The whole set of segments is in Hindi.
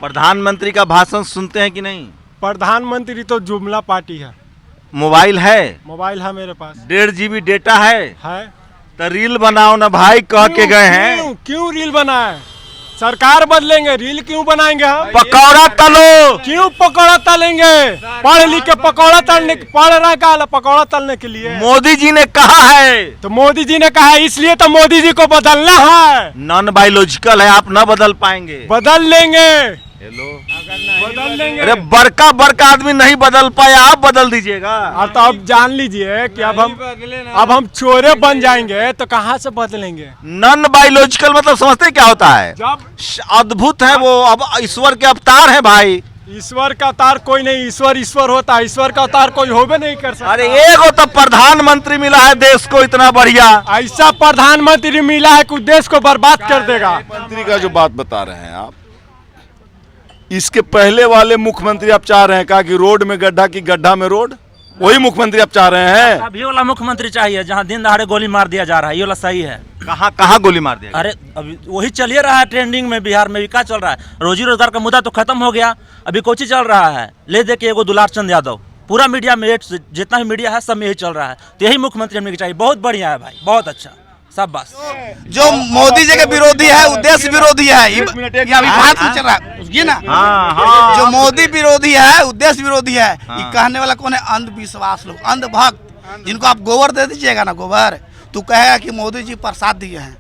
प्रधानमंत्री का भाषण सुनते हैं कि नहीं? प्रधानमंत्री तो जुमला पार्टी है। मोबाइल है? मोबाइल है मेरे पास। 1.5 GB डेटा है? है। तो रील बनाओ ना भाई, कह के गए हैं। क्यों रील बनाए? सरकार बदलेंगे, रील क्यों बनाएंगे हम? पकौड़ा तलो। क्यों पकौड़ा तलेंगे? पढ़ लिख के पकौड़ा तलने, पढ़ रहे का पकौड़ा तलने के लिए? मोदी जी ने कहा है। तो मोदी जी ने कहा है, इसलिए तो मोदी जी को बदलना है। नॉन बायोलॉजिकल है, आप न बदल पाएंगे। बदल लेंगे। हेलो, बदल लेंगे। अरे बड़का आदमी नहीं बदल पाया, आप बदल दीजिएगा। और तो अब जान लीजिए कि अब हम चोरे बन जाएंगे तो कहाँ से बदलेंगे? नॉन बायोलॉजिकल मतलब समझते क्या होता है? जब अद्भुत है वो, अब ईश्वर के अवतार है भाई। ईश्वर का अवतार कोई नहीं, ईश्वर होता है। ईश्वर का अवतार कोई होबे नहीं कर सकता। अरे एक तो प्रधानमंत्री मिला है देश को इतना बढ़िया। ऐसा प्रधानमंत्री मिला है कि देश को बर्बाद कर देगा। मंत्री का जो बात बता रहे हैं आप, इसके पहले वाले मुख्यमंत्री आप चाह रहे हैं कहा कि रोड में गड्ढा की गड्ढा में रोड, वही मुख्यमंत्री आप चाह रहे हैं? अभी वाला मुख्यमंत्री चाहिए जहां दिन दहाड़े गोली मार दिया जा रहा है, ये वाला सही है। कहाँ गोली मार दिया? अरे अभी वही चलिए रहा है ट्रेंडिंग में, बिहार में भी क्या चल रहा है? रोजी रोजगार का मुद्दा तो खत्म हो गया, अभी कोची चल रहा है, ले दे के एगो दुलार चंद यादव। पूरा मीडिया में जितना भी मीडिया है सब में यही चल रहा है। तो यही मुख्यमंत्री हमने चाहिए, बहुत बढ़िया है भाई, बहुत अच्छा सब बस। जो मोदी जी के विरोधी है उद्देश्य विरोधी है, ये अभी बात चल रहा है उसकी ना। जो मोदी विरोधी है उद्देश्य विरोधी है, ये कहने वाला कौन है? अंधविश्वास लोग, अंधभक्त, जिनको आप गोबर दे दीजिएगा ना, गोबर तो कहेगा कि मोदी जी प्रसाद दिए हैं।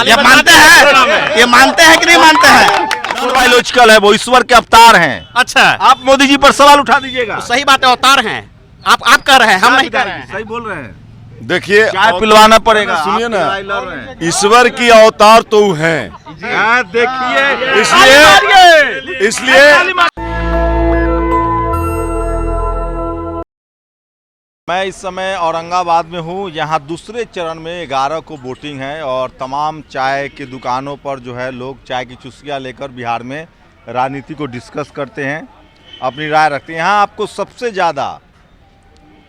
ये मानते हैं? ये मानते हैं कि नहीं मानते हैं? बायोलॉजिकल है, वो ईश्वर के अवतार हैं। अच्छा, आप मोदी जी पर सवाल उठा दीजिएगा। सही बात है, अवतार हैं। आप कह रहे हैं, हम नहीं कह रहे हैं। सही बोल रहे हैं। देखिए, चाय पिलवाना पड़ेगा। सुनिए ना, ईश्वर की अवतार तो है, देखिए इसलिए मैं इस समय औरंगाबाद में हूँ। यहाँ दूसरे चरण में 11 को वोटिंग है और तमाम चाय की दुकानों पर जो है लोग चाय की चुस्कियाँ लेकर बिहार में राजनीति को डिस्कस करते हैं, अपनी राय रखते हैं। यहाँ आपको सबसे ज़्यादा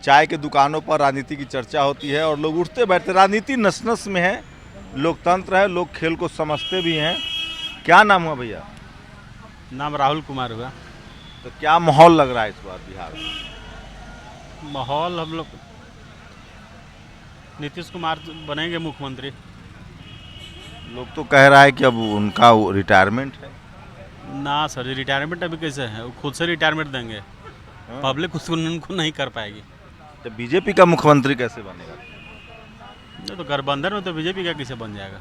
चाय के दुकानों पर राजनीति की चर्चा होती है और लोग उठते बैठते, राजनीति नस नस में है, लोकतंत्र है, लोग खेल को समझते भी हैं। क्या नाम हुआ भैया? नाम राहुल कुमार हुआ। तो क्या माहौल लग रहा है इस बार बिहार में? माहौल हम लोग नीतीश कुमार बनेंगे मुख्यमंत्री। लोग तो कह रहा है कि अब उनका रिटायरमेंट है। ना सर, रिटायरमेंट अभी कैसे है? वो खुद से रिटायरमेंट देंगे, पब्लिक उनको नहीं कर पाएगी। तो बीजेपी का मुख्यमंत्री कैसे बनेगा? नहीं तो गठबंधन में तो बीजेपी का कैसे बन जाएगा?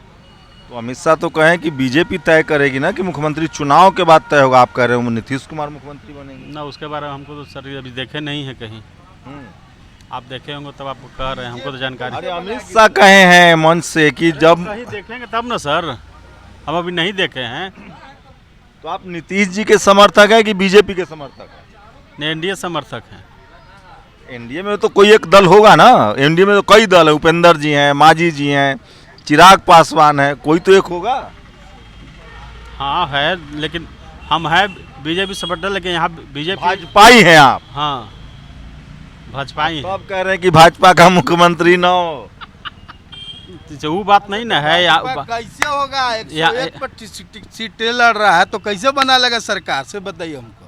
तो अमित शाह तो कहें कि बीजेपी तय करेगी ना कि मुख्यमंत्री चुनाव के बाद तय होगा। आप कह रहे हो नीतीश कुमार मुख्यमंत्री बनेंगे? ना, उसके बारे में हमको तो सर अभी देखे नहीं है कहीं। आप देखे होंगे तब आप कह रहे हैं, हमको तो जानकारी। अरे अमित शाह कहे हैं मंच से कि जब नहीं देखेंगे तब ना सर, हम अभी नहीं देखे हैं। तो आप नीतीश जी के समर्थक है कि बीजेपी के समर्थक है? एनडीए समर्थक हैं। एनडीए में तो कोई एक दल होगा ना, एनडीए में तो कई दल है, उपेंद्र जी हैं, मांझी जी हैं, चिराग पासवान है, कोई तो एक होगा। हाँ है, लेकिन हम है बीजेपी सपोर्टर, लेकिन यहाँ बीजेपी भाजपाई हैं आप? हाँ भाजपाई तो आप कह रहे हैं कि भाजपा का मुख्यमंत्री ना हो, है। वो बात नहीं ना है। कैसे होगा? 101 पर सीटें लड़ रहा है तो कैसे बना लेगा सरकार? से बताइए हमको,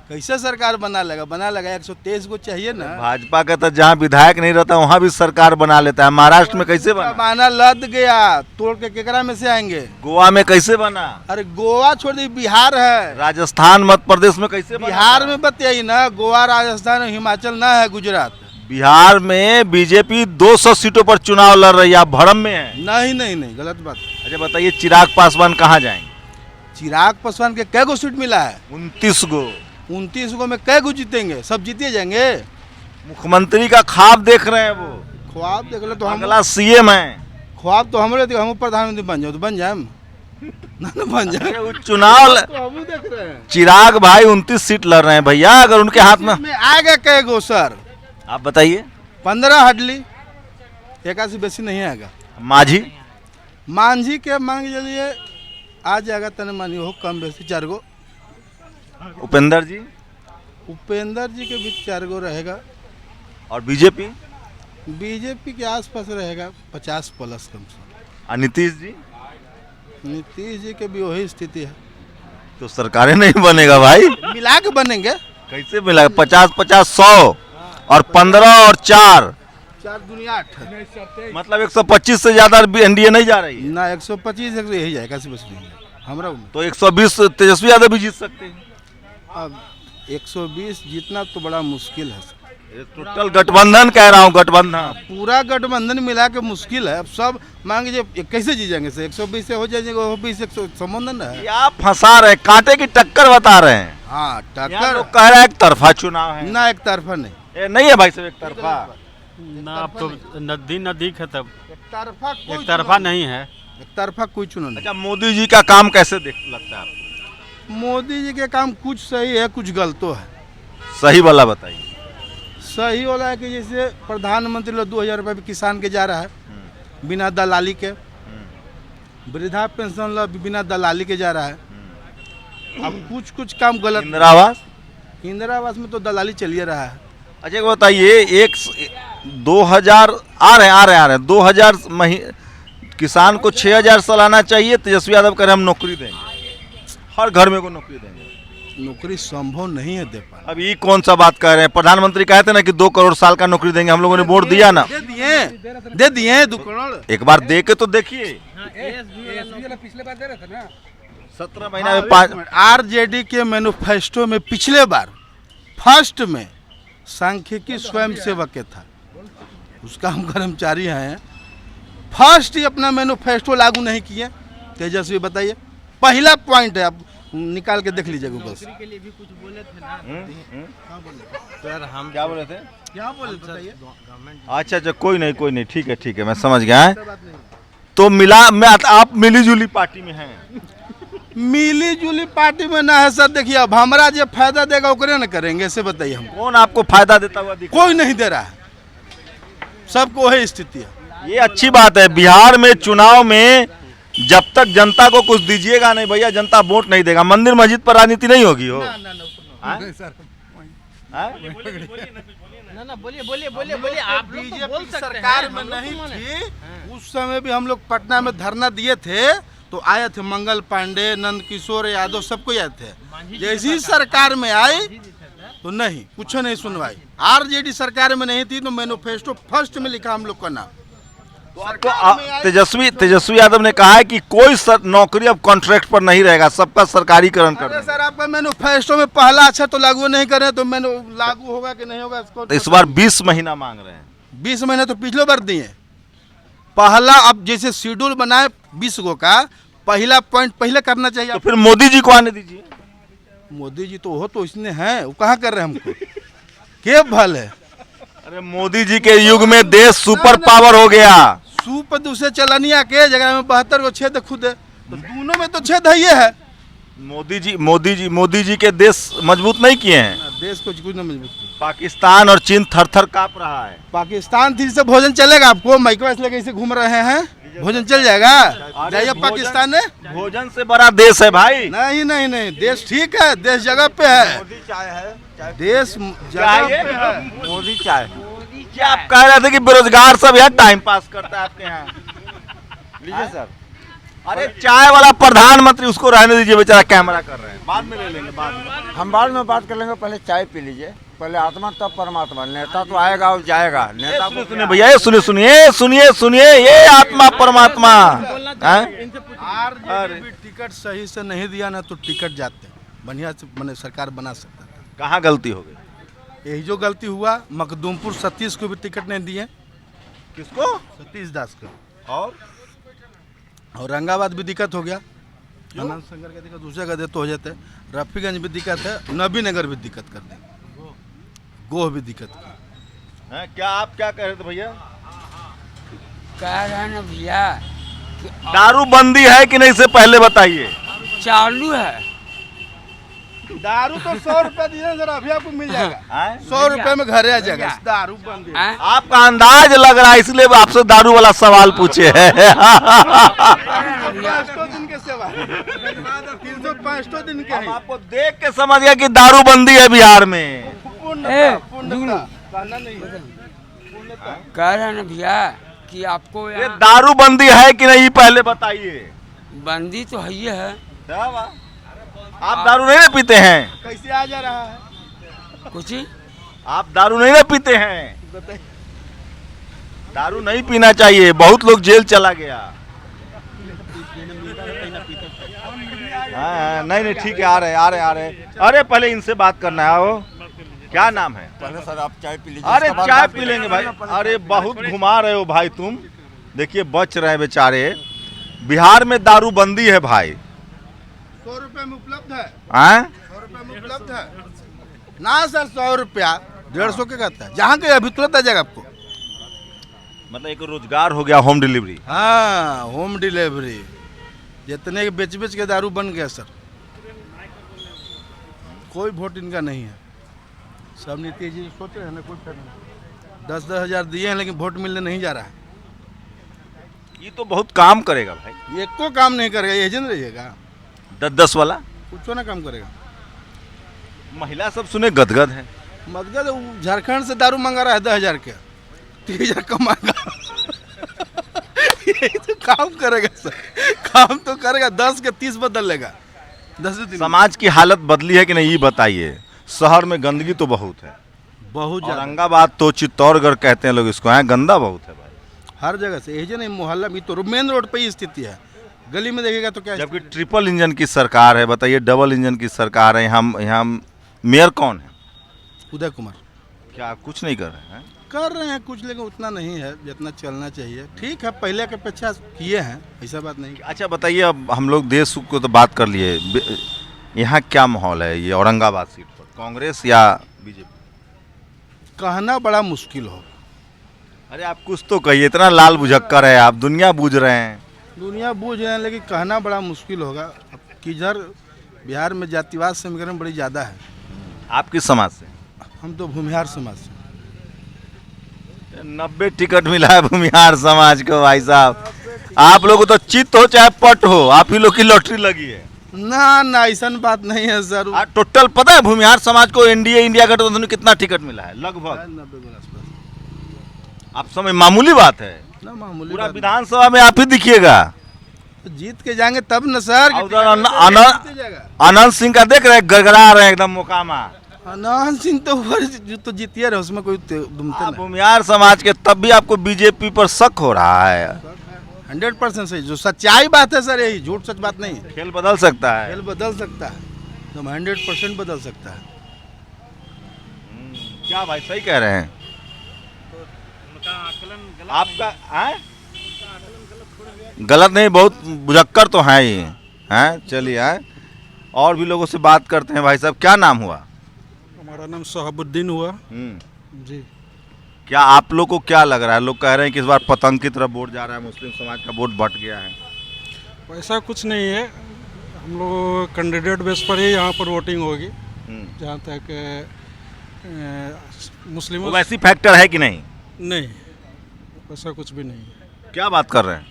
कैसे सरकार बना लेगा? 123 को चाहिए ना। भाजपा का तो जहाँ विधायक नहीं रहता वहाँ भी सरकार बना लेता है। महाराष्ट्र में कैसे बना? माना लद गया, तोड़ के केकरा में से आएंगे? गोवा में कैसे बना? अरे गोवा छोड़ दी, बिहार है। राजस्थान मध्य प्रदेश में कैसे बना? बिहार में बताइए ना, गोवा राजस्थान हिमाचल ना है, गुजरात। बिहार में बीजेपी 200 सीटों पर चुनाव लड़ रही है, आप भ्रम में है। नहीं, गलत बात। अच्छा बताइए, चिराग पासवान कहाँ जाएंगे? चिराग पासवान के कै गो सीट मिला है? 29 गो। 29 गो में कै गो जीतेंगे? सब जीते जाएंगे। मुख्यमंत्री का ख्वाब देख रहे हैं वो। ख्वाब देख लो तो हम अगला सीएम है। ख्वाब तो हमारे, हम प्रधानमंत्री बन जाओ तो बन जाए, बन जाए। चुनाव तो हम देख रहे हैं। चिराग भाई 29 सीट लड़ रहे हैं भैया, अगर उनके हाथ में आएगा कै गो सर? आप बताइए। 15 हडली, 81 बेसी नहीं आएगा। मांझी के मांग चलिए आ जाएगा, तने मानी हो कम बेसी 4 गो। उपेंद्र जी के भी 4 गो रहेगा। और बीजेपी के आसपास रहेगा 50 प्लस कम से। नीतीश जी के भी वही स्थिति है तो सरकारें नहीं बनेगा भाई। मिला के बनेंगे। कैसे मिला? 50-50-100 और 15 और 4 4 दुनिया 8 मतलब 125 से ज्यादा एनडीए नहीं जा रही है। ना 125 यही जाएगा, ऐसी बस नहीं है हमारा उम्मीद। तो 120 तेजस्वी यादव भी जीत सकते हैं। अब 120 जीतना तो बड़ा मुश्किल है सर। ये टोटल गठबंधन कह रहा हूँ, गठबंधन। पूरा गठबंधन मिला के मुश्किल है। अब सब मान लीजिए कैसे जीतेंगे से 120 से हो जाएंगे, 120 से संबंध है। ये आप फंसा रहे हैं, कांटे की टक्कर बता रहे हैं। हाँ यहाँ टक्कर लोग कह रहे हैं एक तरफा चुनाव है। ना, एक तरफा नहीं। ये नहीं है भाई साहब एक तरफा। ना अब तो नदी नजदीक है, तब एक तरफा नहीं है। एक तरफा कोई चुनाव नहीं। अच्छा, मोदी जी का काम कैसे लगता है आपको? मोदी जी के काम कुछ सही है, कुछ गलतो है। सही वाला बताइए। सही हो रहा है कि जैसे प्रधानमंत्री लोग 2000 रुपये भी किसान के जा रहा है बिना दलाली के। वृद्धा पेंशन लोग बिना दलाली के जा रहा है। अब कुछ काम गलत। इंदिरा आवास में तो दलाली चलिए रहा है। अच्छा एक बताइए, 2000 आ रहे हैं 2000 किसान को 6000 सालाना चाहिए। तेजस्वी यादव कह रहे हम नौकरी देंगे, हर घर में को नौकरी देंगे। नौकरी संभव नहीं है दे पा। अब ये कौन सा बात कह रहे हैं? प्रधानमंत्री कहते ना कि 2 करोड़ साल का नौकरी देंगे, हम लोगों ने वोट दिया ना। दे दिए 2 करोड़। एक बार दे के तो देखिए। पिछले बार दे रहे थे ना 17 महीना में 5। आरजेडी के मैनिफेस्टो में पिछले बार फर्स्ट में सांख्यिकी स्वयं सेवक के था, उसका हम कर्मचारी हैं। फर्स्ट ही अपना मैनिफेस्टो लागू नहीं किए। तेजस्वी बताइए, पहला पॉइंट है, आप निकाल के देख लीजिए गूगल से। के लिए भी कुछ बोले थे ना। सर हम क्या बोले थे? क्या बोले बताइए। अच्छा कोई नहीं ठीक है मैं समझ गया है। तो आप मिली जुली पार्टी में हैं। मिली जुली पार्टी में ना है सर। देखिए अब हमारा जो फायदा देगा ओकरे न करेंगे, ऐसे बताइए हम। कौन आपको फायदा देता हुआ दिख? कोई नहीं दे रहा है, सबको वही स्थिति है। ये अच्छी बात है। बिहार में चुनाव में जब तक जनता को कुछ दीजिएगा नहीं भैया, जनता वोट नहीं देगा। मंदिर मस्जिद पर राजनीति नहीं होगी हो। ना बोलिए आप लोग तो बोल सकते हैं। सरकार में नहीं थी उस समय भी हम लोग पटना में धरना दिए थे, तो आए थे मंगल पांडे, नंद किशोर यादव, सबको आए थे। जैसी सरकार में आई तो नहीं, कुछ नहीं सुनवाई। आरजेडी सरकार में नहीं थी तो मैनिफेस्टो फर्स्ट में लिखा हम लोग का नाम। तेजस्वी यादव ने कहा है कि कोई नौकरी अब कॉन्ट्रैक्ट पर नहीं रहेगा, सबका सरकारीकरण कर। सर आपका मैनिफेस्टो में पहला अच्छा तो लागू नहीं करे तो लागू होगा कि नहीं होगा इसको? तो इस बार 20 महीना मांग रहे हैं। 20 महीने तो पिछले बार दिए। पहला अब जैसे शेड्यूल बनाए 20 गो का, पहला पॉइंट पहले करना चाहिए। तो फिर मोदी जी को आने दीजिए। मोदी जी तो हो तो इसने हैं, वो कहाँ कर रहे हैं हमको के भल है। अरे मोदी जी के युग में देश सुपर पावर हो गया। सुपर दूसरे चलनिया के जगह में 72 को छेद खुद है, तो दोनों में तो छेद है। मोदी जी के देश मजबूत नहीं किए हैं। देश को कुछ नहीं मजबूत किया। पाकिस्तान और चीन थर थर कांप रहा है। पाकिस्तान थी से भोजन चलेगा आपको? माइक्रो इसलिए कैसे घूम रहे हैं, भोजन चल जाएगा? जाइए पाकिस्तान में। भोजन से बड़ा देश है भाई। नहीं देश ठीक है, देश जगह पे है। मोदी चाय है, देश जगह पे है। मोदी चाय। क्या आप कह रहे थे कि बेरोजगार सब यहाँ टाइम पास करता है आपके यहाँ? लीजिए सर। अरे चाय वाला प्रधानमंत्री, उसको रहने दीजिए, बेचारा कैमरा कर रहे हैं, बाद में ले लेंगे। बाद में हम बाद में बात कर लेंगे, पहले चाय पी लीजिए। पहले आत्मा तब परमात्मा। नेता तो आएगा और जाएगा। नेता को सुनिए भैया, ये सुनिए, ये आत्मा परमात्मा। आरजेडी टिकट सही से नहीं दिया ना तो टिकट जाते बढ़िया से मैंने सरकार बना सकता था। कहाँ गलती हो गई? यही जो गलती हुआ, मखदूमपुर सतीश को भी टिकट नहीं दिए। किसको? सतीश दास को। और औरंगाबाद भी दिक्कत हो गया, अनंत शंकर का दिक्कत दूसरे का दे तो हो जाते। रफीगंज भी दिक्कत है, नबी नगर भी दिक्कत कर देंगे, गोह भी दिक्कत कर। क्या आप क्या कह रहे थे भैया? कह रहे हैं ना भैया, दारू बंदी है कि नहीं से पहले बताइए। चालू है। दारू तो 100 रुपए दिए जरा, अभी आपको मिल जाएगा। 100 रुपए में घरे आ जाएगा। दारू बंद है। आपका अंदाज लग रहा है, इसलिए आपसे दारू वाला सवाल पूछे है। 365 दिन के सेवा, 365 दिन के। आपको देख के समझ गया कि दारू बंदी है बिहार में। कह रहे हैं ना भैया कि आपको ये दारू बंदी है कि नहीं पहले बताइए। बंदी तो है ही है। आप दारू नहीं ना पीते हैं? कैसे आ जा रहा है? कुछ आप दारू नहीं ना पीते हैं? दारू नहीं पीना चाहिए, बहुत लोग जेल चला गया। हाँ, नहीं ठीक है, आ रहे। अरे पहले इनसे बात करना है। वो क्या नाम है? पहले सर आप चाय पी लीजिए। अरे चाय पी लेंगे भाई। अरे बहुत घुमा रहे हो भाई तुम। देखिए बच रहे हैं बेचारे। बिहार में दारूबंदी है भाई। 100 रुपए में उपलब्ध है। 100 रुपए में उपलब्ध है ना सर? 100 रुपया 150 के कहता है, जहाँ के अभी तुरंत आ जाएगा आपको। मतलब एक रोजगार हो गया होम डिलीवरी। हाँ, होम डिलीवरी। जितने बेच के दारू बन गया सर। कोई वोट इनका नहीं है। सब नीतीश जी सोच रहे हैं ना, कोई फायदा नहीं। 10-10 हजार दिए हैं लेकिन वोट मिलने नहीं जा रहा है। ये तो बहुत काम करेगा भाई। ये को काम नहीं करेगा, एजेंट रहिएगा। 10-10 वाला कुछ ना काम करेगा। महिला सब सुने गदगद है। मतलब झारखंड से दारू मंगा रहा है 10,000 के, 3,000 कमाएगा। यही तो काम करेगा सर। काम तो करेगा, 10 के 30 बदल लेगा। 10 दिन समाज की हालत बदली है कि नहीं ये बताइए। शहर में गंदगी तो बहुत है, बहुत ज्यादा। औरंगाबाद तो चित्तौड़गढ़ कहते हैं लोग इसको, है गंदा बहुत है भाई। हर जगह से यही नहीं, मोहल्ला में तो मेन रोड पे ही स्थिति है। गली में देखेगा तो क्या। जबकि ट्रिपल इंजन की सरकार है, बताइए डबल इंजन की सरकार है। यहाँ मेयर कौन है? उदय कुमार। क्या कुछ नहीं कर रहे हैं? कर रहे हैं कुछ, लेकिन उतना नहीं है जितना चलना चाहिए। ठीक है, पहले के अपेक्षा किए हैं, ऐसा बात नहीं। अच्छा बताइए, अब हम लोग देश को तो बात कर लिए, यहाँ क्या माहौल है ये औरंगाबाद सीट पर, कांग्रेस या बीजेपी? कहना बड़ा मुश्किल हो। अरे आप कुछ तो कहिए, इतना लाल बुझक्कर है आप, दुनिया बूझ रहे हैं। दुनिया बूझ रहे हैं लेकिन कहना बड़ा मुश्किल होगा। किधर बिहार में जातिवाद समीकरण बड़ी ज़्यादा है। आप किस समाज से? हम तो भूमिहार समाज से। 90 टिकट मिला है भूमिहार समाज को भाई साहब। आप लोगों तो चित हो चाहे पट हो, आप ही लोग की लॉटरी लगी है। ना ऐसा बात नहीं है सर। टोटल पता है भूमिहार समाज को एनडीए इंडिया गठबंधन में कितना टिकट मिला है? लगभग 90 आप समझ, मामूली बात है ना। मामूली पूरा बात विधानसभा में आप ही दिखिएगा। तो जीत के जाएंगे तब न सर। आनंद सिंह का देख रहे हैं, गड़गड़ा रहे हैं एकदम मोकामा। आनंद सिंह तो जीतिए रहे, उसमें कोई दुमते नहीं। भूमिहार समाज के तब भी आपको बीजेपी पर शक हो रहा है? 100% सही, जो सच्चाई बात है सर, यही झूठ सच बात नहीं है। खेल बदल सकता है। खेल बदल सकता है, तो 100% बदल सकता है। क्या भाई सही कह रहे हैं? आपका गलत नहीं, बहुत बुझक्कर तो हैं ही हैं। चलिए और भी लोगों से बात करते हैं। भाई साहब क्या नाम हुआ? हमारा नाम सोहाबुद्दीन हुआ जी। क्या आप लोग को क्या लग रहा है? लोग कह रहे हैं कि इस बार पतंग की तरफ वोट जा रहा है, मुस्लिम समाज का वोट बट गया है। ऐसा कुछ नहीं है, हम लोग कैंडिडेट बेस पर ही यहाँ पर वोटिंग होगी। जहाँ तक मुस्लिम वैसी फैक्टर है कि नहीं? नहीं, ऐसा कुछ भी नहीं है। क्या बात कर रहे हैं?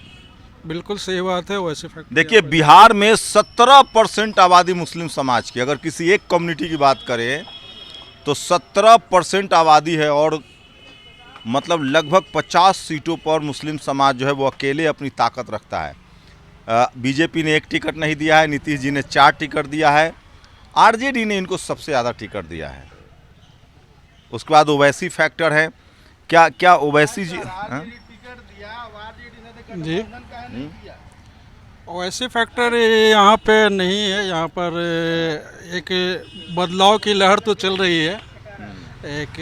बिल्कुल सही बात है, वैसे फैक्टर। देखिए बिहार में 17% आबादी मुस्लिम समाज की, अगर किसी एक कम्युनिटी की बात करें तो 17% आबादी है, और मतलब लगभग 50 सीटों पर मुस्लिम समाज जो है वो अकेले अपनी ताकत रखता है। बीजेपी ने 1 टिकट नहीं दिया है, नीतीश जी ने 4 टिकट दिया है, आरजेडी ने इनको सबसे ज़्यादा टिकट दिया है। उसके बाद ओवैसी फैक्टर है। क्या ओवैसी जी जी वैसे फैक्टर यहाँ पे नहीं है। यहाँ पर एक बदलाव की लहर तो चल रही है, एक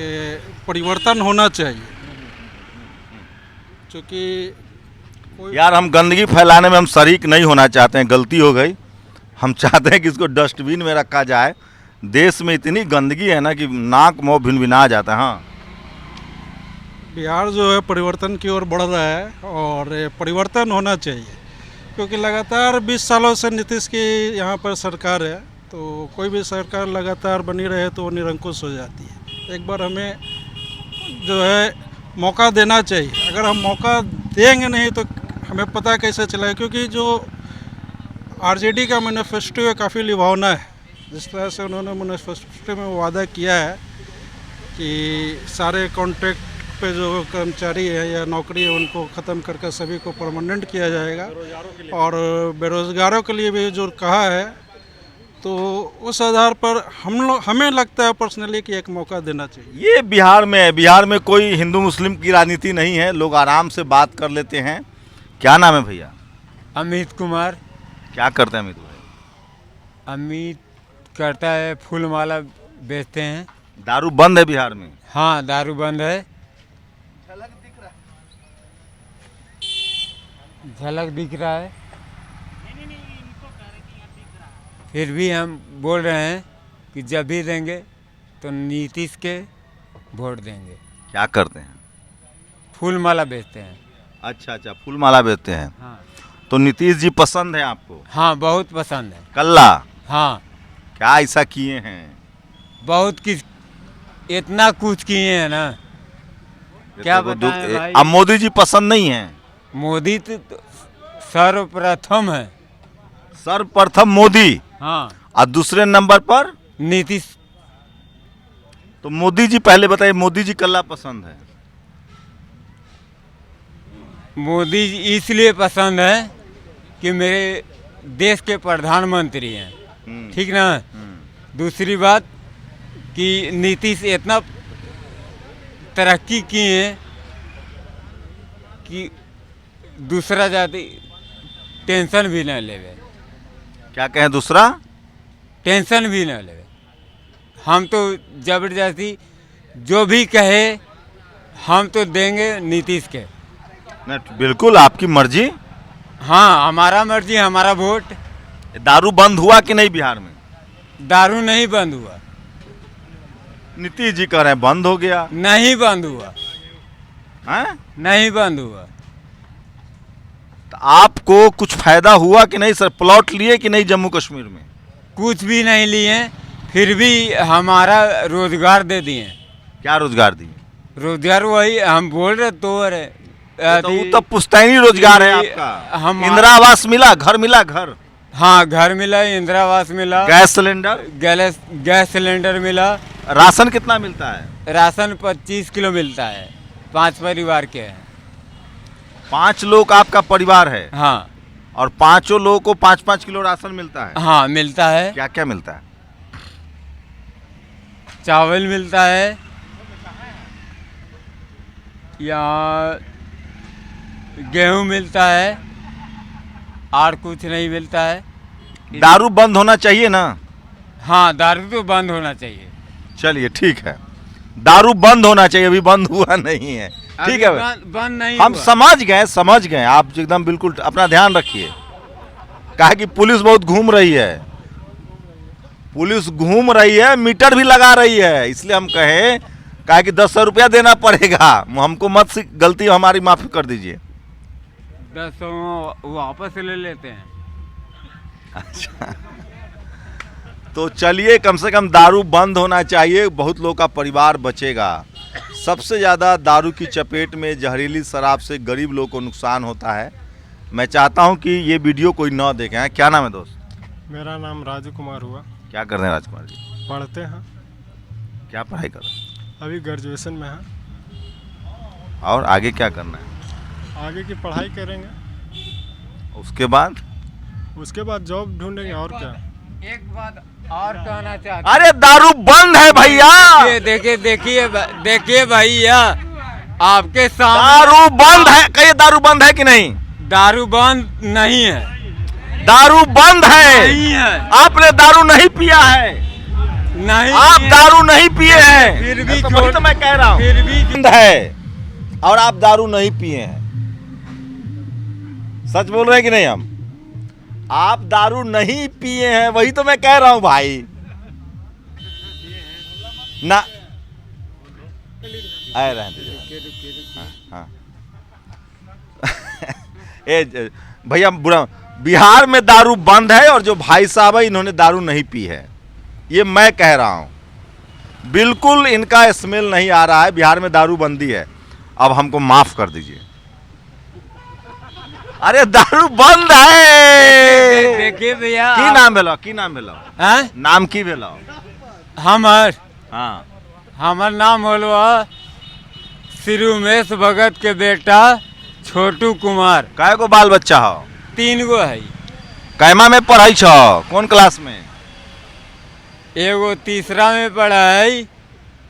परिवर्तन होना चाहिए। क्योंकि यार हम गंदगी फैलाने में हम शरीक नहीं होना चाहते हैं, गलती हो गई। हम चाहते हैं कि इसको डस्टबिन में रखा जाए। देश में इतनी गंदगी है ना कि नाक मुँह भिन-भिना जाता है। हाँ, बिहार जो है परिवर्तन की ओर बढ़ रहा है और परिवर्तन होना चाहिए, क्योंकि लगातार 20 सालों से नीतीश की यहाँ पर सरकार है। तो कोई भी सरकार लगातार बनी रहे तो वो निरंकुश हो जाती है। एक बार हमें जो है मौका देना चाहिए। अगर हम मौका देंगे नहीं तो हमें पता कैसे चलेगा, क्योंकि जो आरजेडी का मैनिफेस्टो है काफ़ी लुभावना है। जिस तरह से उन्होंने मैनिफेस्टो में वादा किया है कि सारे कॉन्ट्रैक्ट पे जो कर्मचारी है या नौकरी है उनको ख़त्म करके सभी को परमानेंट किया जाएगा, और बेरोज़गारों के लिए भी जो कहा है तो उस आधार पर हमें लगता है पर्सनली कि एक मौका देना चाहिए। ये बिहार में है, बिहार में कोई हिंदू मुस्लिम की राजनीति नहीं है, लोग आराम से बात कर लेते हैं। क्या नाम है भैया? अमित कुमार। क्या करते हैं अमित भाई? अमित करता है फूल माला बेचते हैं। दारू बंद है बिहार में? हाँ, दारू बंद है। झलक दिख रहा है। फिर भी हम बोल रहे हैं कि जब भी देंगे तो नीतीश के वोट देंगे। क्या करते हैं? फूल माला बेचते हैं। अच्छा अच्छा, फूल माला बेचते हैं। हाँ तो नीतीश जी पसंद है आपको? हाँ, बहुत पसंद है। कल्ला? हाँ, क्या ऐसा किए हैं? बहुत किस इतना कुछ किए हैं ना, क्या देखो, बताएं भाई। अब मोदी जी पसंद नहीं है? मोदी तो सर्वप्रथम है। सर्वप्रथम मोदी, हाँ, और दूसरे नंबर पर नीतीश। तो मोदी जी पहले बताइए, मोदी जी कल्ला पसंद है? मोदी जी इसलिए पसंद है कि मेरे देश के प्रधानमंत्री हैं, ठीक ना। दूसरी बात कि नीतीश इतना तरक्की किए हैं कि दूसरा जाति टेंशन भी न लेवे। क्या कहें? दूसरा टेंशन भी न लेवे। हम तो जबरदस्ती जो भी कहे हम तो देंगे नीतीश के। नहीं, बिल्कुल आपकी मर्जी। हाँ, हमारा मर्जी, हमारा वोट। दारू बंद हुआ कि नहीं बिहार में? दारू नहीं बंद हुआ। नीतीश जी कह रहे हैं बंद हो गया। नहीं बंद हुआ। हैं? नहीं बंद हुआ। तो आपको कुछ फायदा हुआ कि नहीं सर? प्लॉट लिए कि नहीं जम्मू कश्मीर में? कुछ भी नहीं लिए, फिर भी हमारा रोजगार दे दिए। क्या रोजगार दिए? रोजगार वही हम बोल रहे तो रहे। तो वो तो पुश्तैनी रोजगार है आपका। हम इंदिरा आवास मिला, घर मिला, घर? हाँ, घर मिला, इंदिरा आवास मिला, गैस सिलेंडर? गैस सिलेंडर मिला। राशन कितना मिलता है? राशन 25 किलो मिलता है। 5 परिवार के हैं। 5 लोग आपका परिवार है? हाँ। और 5 लोगों को 5-5 किलो राशन मिलता है? हाँ, मिलता है। क्या क्या मिलता है? चावल मिलता है, यहाँ गेहूं मिलता है, और कुछ नहीं मिलता है। दारू बंद होना चाहिए ना? हाँ, दारू तो बंद होना चाहिए। चलिए ठीक है, दारू बंद होना चाहिए, अभी बंद हुआ नहीं है। ठीक है, बंद नहीं हम हुआ। समझ गए। आप एकदम बिल्कुल अपना ध्यान रखिए। कहा कि पुलिस बहुत घूम रही है, पुलिस घूम रही है, मीटर भी लगा रही है, इसलिए हम कहा कि 10 रुपया देना पड़ेगा, हमको मत गलती हमारी माफ कर दीजिए। 10 वापस ले लेते हैं। अच्छा, तो चलिए, कम से कम दारू बंद होना चाहिए, बहुत लोगों का परिवार बचेगा। सबसे ज़्यादा दारू की चपेट में, जहरीली शराब से गरीब लोगों को नुकसान होता है। मैं चाहता हूं कि ये वीडियो कोई न देखें। क्या नाम है दोस्त? मेरा नाम राजू कुमार हुआ। क्या कर रहे हैं राजकुमार जी? पढ़ते हैं। क्या पढ़ाई कर रहे हैं? अभी ग्रेजुएशन में हैं। और आगे क्या करना है? आगे की पढ़ाई करेंगे, उसके बाद जॉब ढूंढेंगे, और क्या। एक बात और कहना चाहता अरे दारू बंद है भैया। देखिए भैया, आपके सामने दारू बंद है। कहिए, दारू बंद है कि नहीं? दारू बंद नहीं है। दारू बंद है। नहीं है। आपने दारू नहीं पिया है? नहीं, आप दारू नहीं पिए हैं, फिर भी तो वही तो मैं कह रहा हूँ, फिर भी बंद है और आप दारू नहीं पिए हैं। सच बोल रहे हैं कि नहीं हम? आप दारू नहीं पिए हैं, वही तो मैं कह रहा हूं भाई ना। आए रहने हाँ। ए भैया, बुरा, बिहार में दारू बंद है, और जो भाई साहब है इन्होंने दारू नहीं पी है, ये मैं कह रहा हूं। बिल्कुल इनका स्मेल नहीं आ रहा है। बिहार में दारू बंदी है, अब हमको माफ कर दीजिए। अरे दारू बंद है। देखिए भैया, की नाम भेलो? की नाम भेलो? हैं? नाम की भेलो? हाँ, हमार नाम होलो श्री उमेश भगत के बेटा छोटू कुमार। काय को बाल बच्चा हो? 3 गो है। कैमा में पढ़ाई छो? कौन क्लास में? एगो तीसरा में पढ़ा है,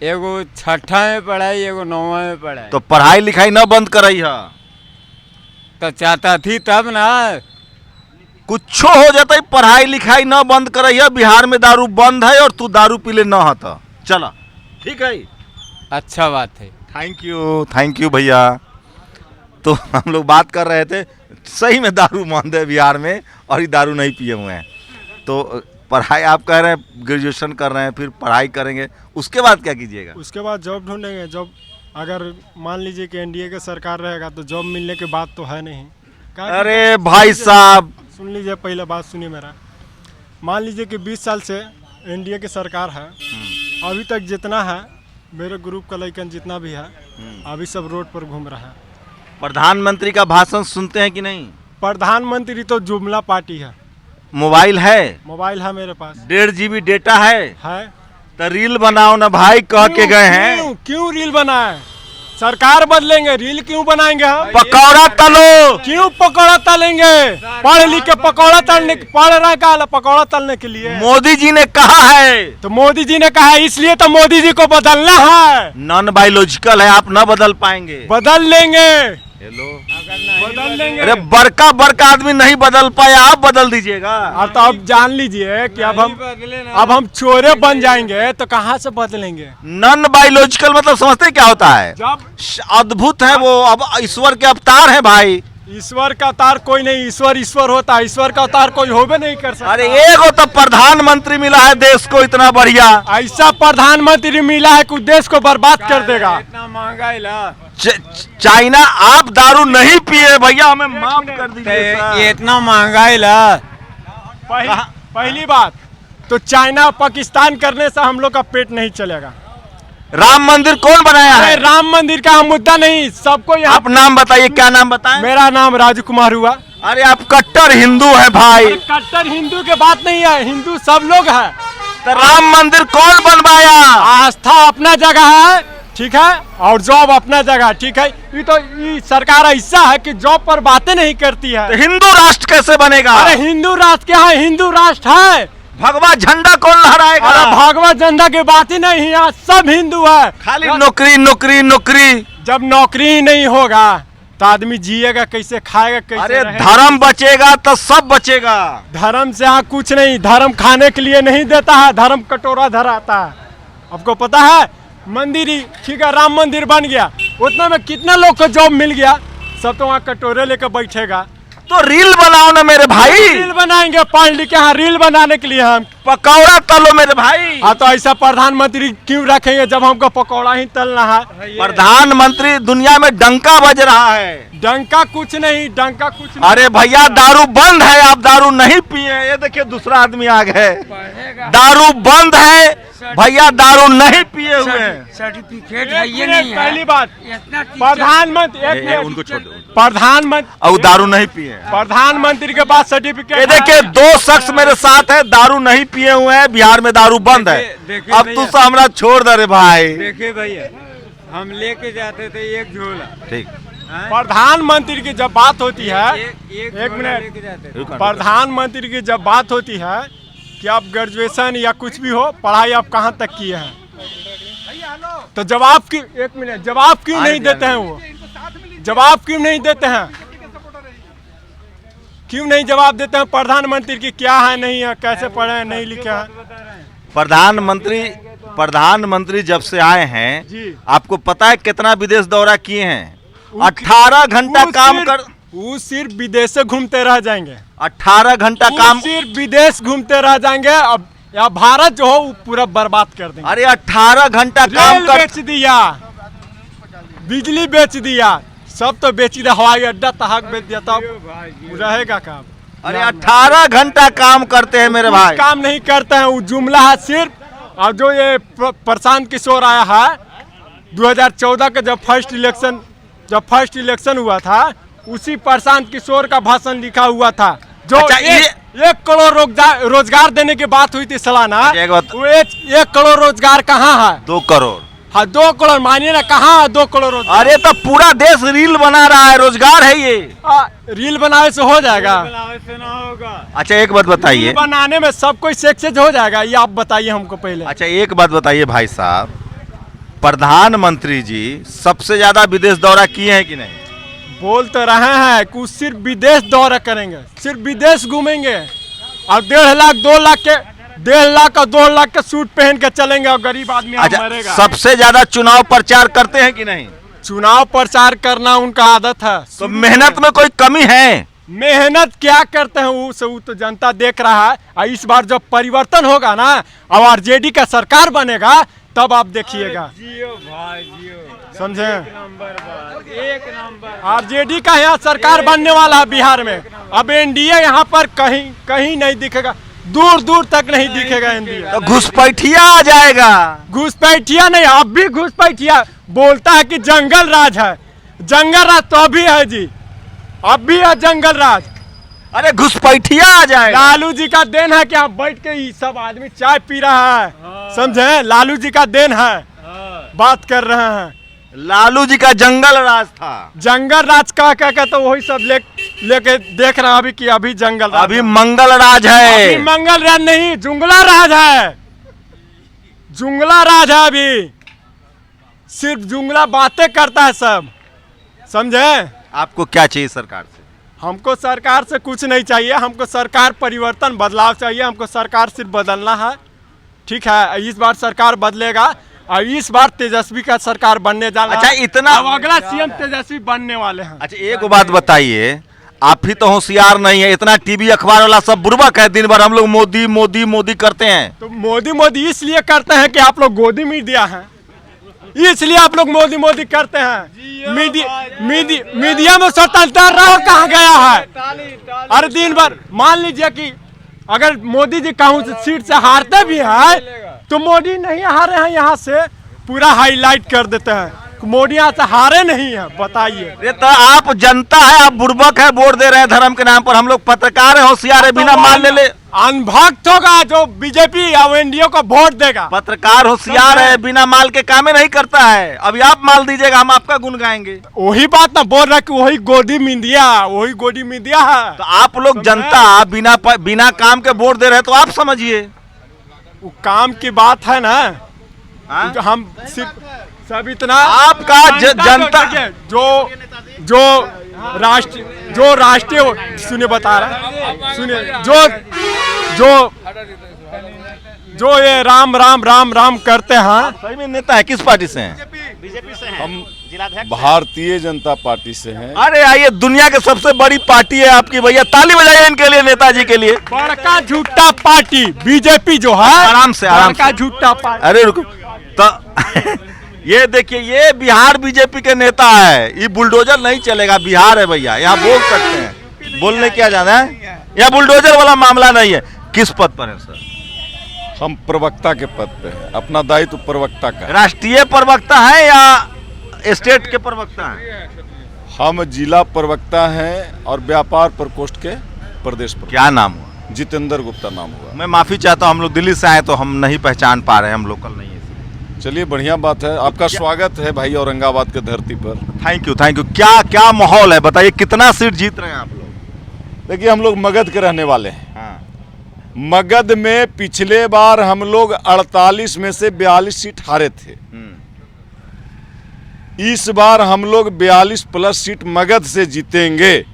एगो छठा में पढ़ा है, एगो 9वां में पढ़ा है। तो पढ़ाई लिखाई न बंद करई है तो चाहता थी तब ना। कुछो हो जाता है, पढ़ाई लिखाई न बंद करई है। बिहार में दारू बंद है और तू दारू पीले न हता। चला ठीक है, अच्छा बात है। थैंक यू भैया। तो हम लोग बात कर रहे थे, सही में दारू बंद है बिहार में और ये दारू नहीं पिए हुए हैं। तो पढ़ाई आप कह रहे हैं ग्रेजुएशन कर रहे हैं, फिर पढ़ाई करेंगे, उसके बाद क्या कीजिएगा? उसके बाद जॉब ढूंढेंगे। जॉब अगर मान लीजिए कि एनडीए की सरकार रहेगा तो जॉब मिलने की बात तो है नहीं। अरे भाई साहब सुन लीजिए, पहले बात सुनिए मेरा। मान लीजिए कि 20 साल से एनडीए की सरकार है, अभी तक जितना है मेरे ग्रुप का लड़कन जितना भी है अभी सब रोड पर घूम रहा है। प्रधानमंत्री का भाषण सुनते हैं कि नहीं? प्रधानमंत्री तो जुमला पार्टी है। मोबाइल है? मोबाइल है मेरे पास। 1.5 GB डेटा है? है। तो रील बनाओ ना भाई, कह के गए हैं। क्यों रील बनाए? सरकार बदलेंगे, रील क्यों बनाएंगे हम? पकौड़ा तलो। क्यों पकौड़ा तलेंगे? पढ़ लिख के पकौड़ा तलने, पढ़ रहे का पकौड़ा तलने के लिए? मोदी जी ने कहा है। तो मोदी जी ने कहा है, इसलिए तो मोदी जी को बदलना है। नॉन बायोलॉजिकल है, आप न बदल पाएंगे। बदल लेंगे। हेलो, बदल लेंगे। अरे बड़का आदमी नहीं बदल पाया, आप बदल दीजिएगा। और तो अब जान लीजिए कि अब हम चोरे बन जाएंगे तो कहाँ से बदलेंगे? नॉन बायोलॉजिकल मतलब समझते क्या होता है? जब अद्भुत है वो, अब ईश्वर के अवतार है भाई। ईश्वर का अवतार कोई नहीं, ईश्वर होता है। ईश्वर का अवतार कोई होबे नहीं कर सकता। अरे एगो तो प्रधानमंत्री मिला है देश को इतना बढ़िया। ऐसा प्रधानमंत्री मिला है कि देश को बर्बाद कर देगा। इतना महंगाई ला। चाइना, आप दारू नहीं पिए भैया, हमें माफ कर दीजिए सर। ये इतना महंगाई ला। पहली बात तो चाइना पाकिस्तान करने से हम लोग का पेट नहीं चलेगा। राम मंदिर कौन बनाया है? राम मंदिर का मुद्दा नहीं, सबको यहाँ। आप नाम बताइए, क्या नाम बताएं? मेरा नाम राजू कुमार हुआ। अरे आप कट्टर हिंदू हैं भाई। कट्टर हिंदू के बात नहीं है, हिंदू सब लोग है। तो राम मंदिर कौन बनवाया? आस्था अपना जगह है, ठीक है, और जॉब अपना जगह, ठीक है। ये तो ये सरकार ऐसा है कि जॉब पर बातें नहीं करती है। तो हिंदू राष्ट्र कैसे बनेगा? अरे हिंदू राष्ट्र क्या है? हिंदू राष्ट्र है। भगवा झंडा कौन लहराएगा? अरे भगवा झंडा की बात ही नहीं, यहाँ सब हिंदू है। खाली नौकरी नौकरी नौकरी। जब नौकरी ही नहीं होगा तो आदमी जिएगा कैसे, खाएगा कैसे? अरे धर्म बचेगा तो सब बचेगा। धर्म से यहाँ कुछ नहीं, धर्म खाने के लिए नहीं देता है, धर्म कटोरा धराता है। आपको पता है, मंदिर ही ठीक है, राम मंदिर बन गया, उतना में कितना लोग को जॉब मिल गया, सब तो वहाँ कटोरे लेकर बैठेगा। तो रील बनाओ ना मेरे भाई। रील बनाएंगे, पढ़ लिख के यहाँ रील बनाने के लिए हम। पकौड़ा तलो मेरे भाई। हाँ, तो ऐसा प्रधानमंत्री क्यों रखेंगे जब हमको पकौड़ा ही तलना है? प्रधानमंत्री दुनिया में डंका बज रहा है। डंका कुछ नहीं, डंका कुछ नहीं। अरे भैया दारू बंद है, आप दारू नहीं पिए। ये देखिए दूसरा आदमी आ गए। दारू बंद है भैया, दारू नहीं पिए हुए। सर्टिफिकेट है ये नहीं है। पहली बात, प्रधानमंत्री उनको छोड़ दो। प्रधानमंत्री और दारू नहीं पिए। प्रधानमंत्री के पास सर्टिफिकेट। ये देखिए 2 शख्स मेरे साथ है, दारू नहीं पिए हुए हैं। बिहार में दारू बंद है। देखिए अब तू तो हमरा छोड़ दे रे भाई। देखिए भैया, हम लेके जाते थे एक झोला। ठीक। प्रधानमंत्री की जब बात होती है, एक मिनट, लेके जाते थे। प्रधानमंत्री की जब बात होती है कि आप ग्रेजुएशन या कुछ भी हो, पढ़ाई आप कहाँ तक किए हैं, तो जवाब की, एक मिनट, जवाब क्यों नहीं देते हैं? वो जवाब क्यों नहीं देते हैं? क्यों नहीं जवाब देते हैं प्रधानमंत्री की क्या है, नहीं है, कैसे पढ़े हैं, नहीं लिखे हैं? प्रधानमंत्री जब से आए हैं जी, आपको पता है कितना विदेश दौरा किए हैं? 18 घंटा काम कर। वो सिर्फ विदेश से घूमते रह जाएंगे। 18 घंटा काम, सिर्फ विदेश घूमते रह जाएंगे। अब या भारत जो हो वो पूरा बर्बाद कर देंगे। अरे 18 घंटा काम रेल कर। बेच दिया, बिजली बेच दिया, सब तो बेच दिया, हवाई अड्डा तक बेच दिया, तब रहेगा काम? अरे 18 घंटा काम करते हैं मेरे भाई। काम नहीं करते हैं, वो जुमला है सिर्फ। और जो ये प्रशांत किशोर आया है 2014 का, जब फर्स्ट इलेक्शन हुआ था, उसी प्रशांत किशोर का भाषण लिखा हुआ था। जो अच्छा, 1 करोड़ रोजगार देने की बात हुई थी सालाना, एक बात- वो 1 करोड़ रोजगार कहाँ है? 2 करोड़। हाँ 2 करोड़ मानिए ना, कहाँ 2 करोड़ रोजगार? अरे तो पूरा देश रील बना रहा है, रोजगार है ये। रील बनाने से हो जाएगा? अच्छा एक बात बताइए, रील बनाने में सब कोई सक्सेस हो जाएगा, ये आप बताइए हमको पहले। अच्छा एक बात बताइए भाई साहब, प्रधानमंत्री जी सबसे ज्यादा विदेश दौरा किए हैं कि नहीं? बोल तो रहे हैं कि सिर्फ विदेश दौरा करेंगे, सिर्फ विदेश घूमेंगे और 1.5 लाख 2 लाख के 1.5 लाख और 2 लाख का सूट पहन के चलेंगे और गरीब आदमी अच्छा मरेगा। सबसे ज्यादा चुनाव प्रचार करते हैं कि नहीं? चुनाव प्रचार करना उनका आदत है। तो मेहनत में कोई कमी है? मेहनत क्या करते हैं वो तो जनता देख रहा है। और इस बार जब परिवर्तन होगा ना और आरजेडी का सरकार बनेगा तब आप देखिएगा, समझे? आरजेडी का यहाँ सरकार बनने वाला है बिहार में। अब एनडीए यहाँ पर कहीं नहीं दिखेगा, दूर दूर तक नहीं दिखेगा एनडीए। तो घुसपैठिया आ जाएगा। घुसपैठिया नहीं, अब भी घुसपैठिया बोलता है कि जंगल राज है। जंगल राज तो अभी है जी, अब भी है जंगल राज। अरे घुसपैठिया आ जाएगा। लालू जी का देन है कि यहाँ बैठ के ये सब आदमी चाय पी रहा है, समझे? लालू जी का देन है, बात कर रहे हैं। लालू जी का जंगल राज था। जंगल राज कह तो वही सब लेके देख रहा अभी कि अभी जंगल राज, अभी मंगल राज है। अभी मंगल राज नहीं, जुंगला राज है। जुंगला राज है, अभी सिर्फ जुंगला बातें करता है सब, समझे? आपको क्या चाहिए सरकार से? हमको सरकार से कुछ नहीं चाहिए, हमको सरकार परिवर्तन बदलाव चाहिए। हमको सरकार सिर्फ बदलना है, ठीक है? इस बार सरकार बदलेगा और इस बार तेजस्वी का सरकार बनने जा रहा है। अच्छा इतना, अब अगला सीएम तेजस्वी बनने वाले हैं। अच्छा एक बात बताइए, आप ही तो होशियार नहीं है, इतना टीवी अखबार वाला सब बुर्बक है, दिन भर हम लोग मोदी मोदी मोदी करते हैं। तो मोदी मोदी इसलिए करते हैं कि आप लोग गोदी मीडिया हैं, इसलिए आप लोग मोदी मोदी करते हैं। मीडिया में स्वतंत्रता रह कहाँ गया है? अरे दिन भर मान लीजिए कि अगर मोदी जी कहूँ सीट से हारते भी हैं तो मोदी नहीं हारे हैं, यहाँ से पूरा हाईलाइट कर देते हैं मोदी यहाँ से हारे नहीं है। बताइए, ये तो आप जनता है, आप बुर्बक है, वोट दे रहे हैं धर्म के नाम पर। हम लोग पत्रकार है, होशियार है, बिना मान ले अनभक्त होगा जो बीजेपी या एनडीए को वोट देगा। पत्रकार होशियार है, बिना माल के कामे नहीं करता है। अभी आप माल दीजिएगा, हम आपका गुण गाएंगे। वही बात ना बोल रहा कि वही गोदी मीडिया है। तो आप लोग जनता बिना काम के वोट दे रहे हैं, तो आप समझिए वो काम की बात है ना। जो हम सिर्फ सब इतना आपका जनता जो राष्ट्रीय सुनिए बता रहा, सुनिए जो ये राम राम राम राम करते हैं। सही में नेता है, किस पार्टी से हैं? बीजेपी से हैं। हम भारतीय जनता पार्टी से हैं। अरे आइए, दुनिया की सबसे बड़ी पार्टी है आपकी, भैया ताली बजाइए इनके लिए, नेताजी के लिए। बड़का झूठा पार्टी बीजेपी जो है, आराम से बड़का झूठा पार्टी। अरे रुको तो ये देखिए, ये बिहार बीजेपी के नेता है। ये बुलडोजर नहीं चलेगा, बिहार है भैया, यहाँ बोल सकते हैं। बोलने क्या जाना है, यह बुलडोजर वाला मामला नहीं है। किस पद पर है सर? हम प्रवक्ता के पद पे हैं, अपना दायित्व प्रवक्ता का है। राष्ट्रीय प्रवक्ता है या स्टेट के प्रवक्ता हैं? हम जिला प्रवक्ता हैं और व्यापार प्रकोष्ठ के प्रदेश प्रवक्ता। क्या नाम हुआ? जितेंद्र गुप्ता नाम हुआ। मैं माफी चाहता हूँ, हम लोग दिल्ली से आए तो हम नहीं पहचान पा रहे हैं, हम लोकल नहीं है। चलिए बढ़िया बात है, आपका स्वागत है भाई औरंगाबाद के धरती पर। Thank you thank you. क्या क्या माहौल है बताइए, कितना सीट जीत रहे हैं आप लोग? देखिए हम लोग मगध के रहने वाले हैं। हाँ। मगध में पिछले बार हम लोग 48 में से 42 सीट हारे थे। इस बार हम लोग 42 प्लस सीट मगध से जीतेंगे।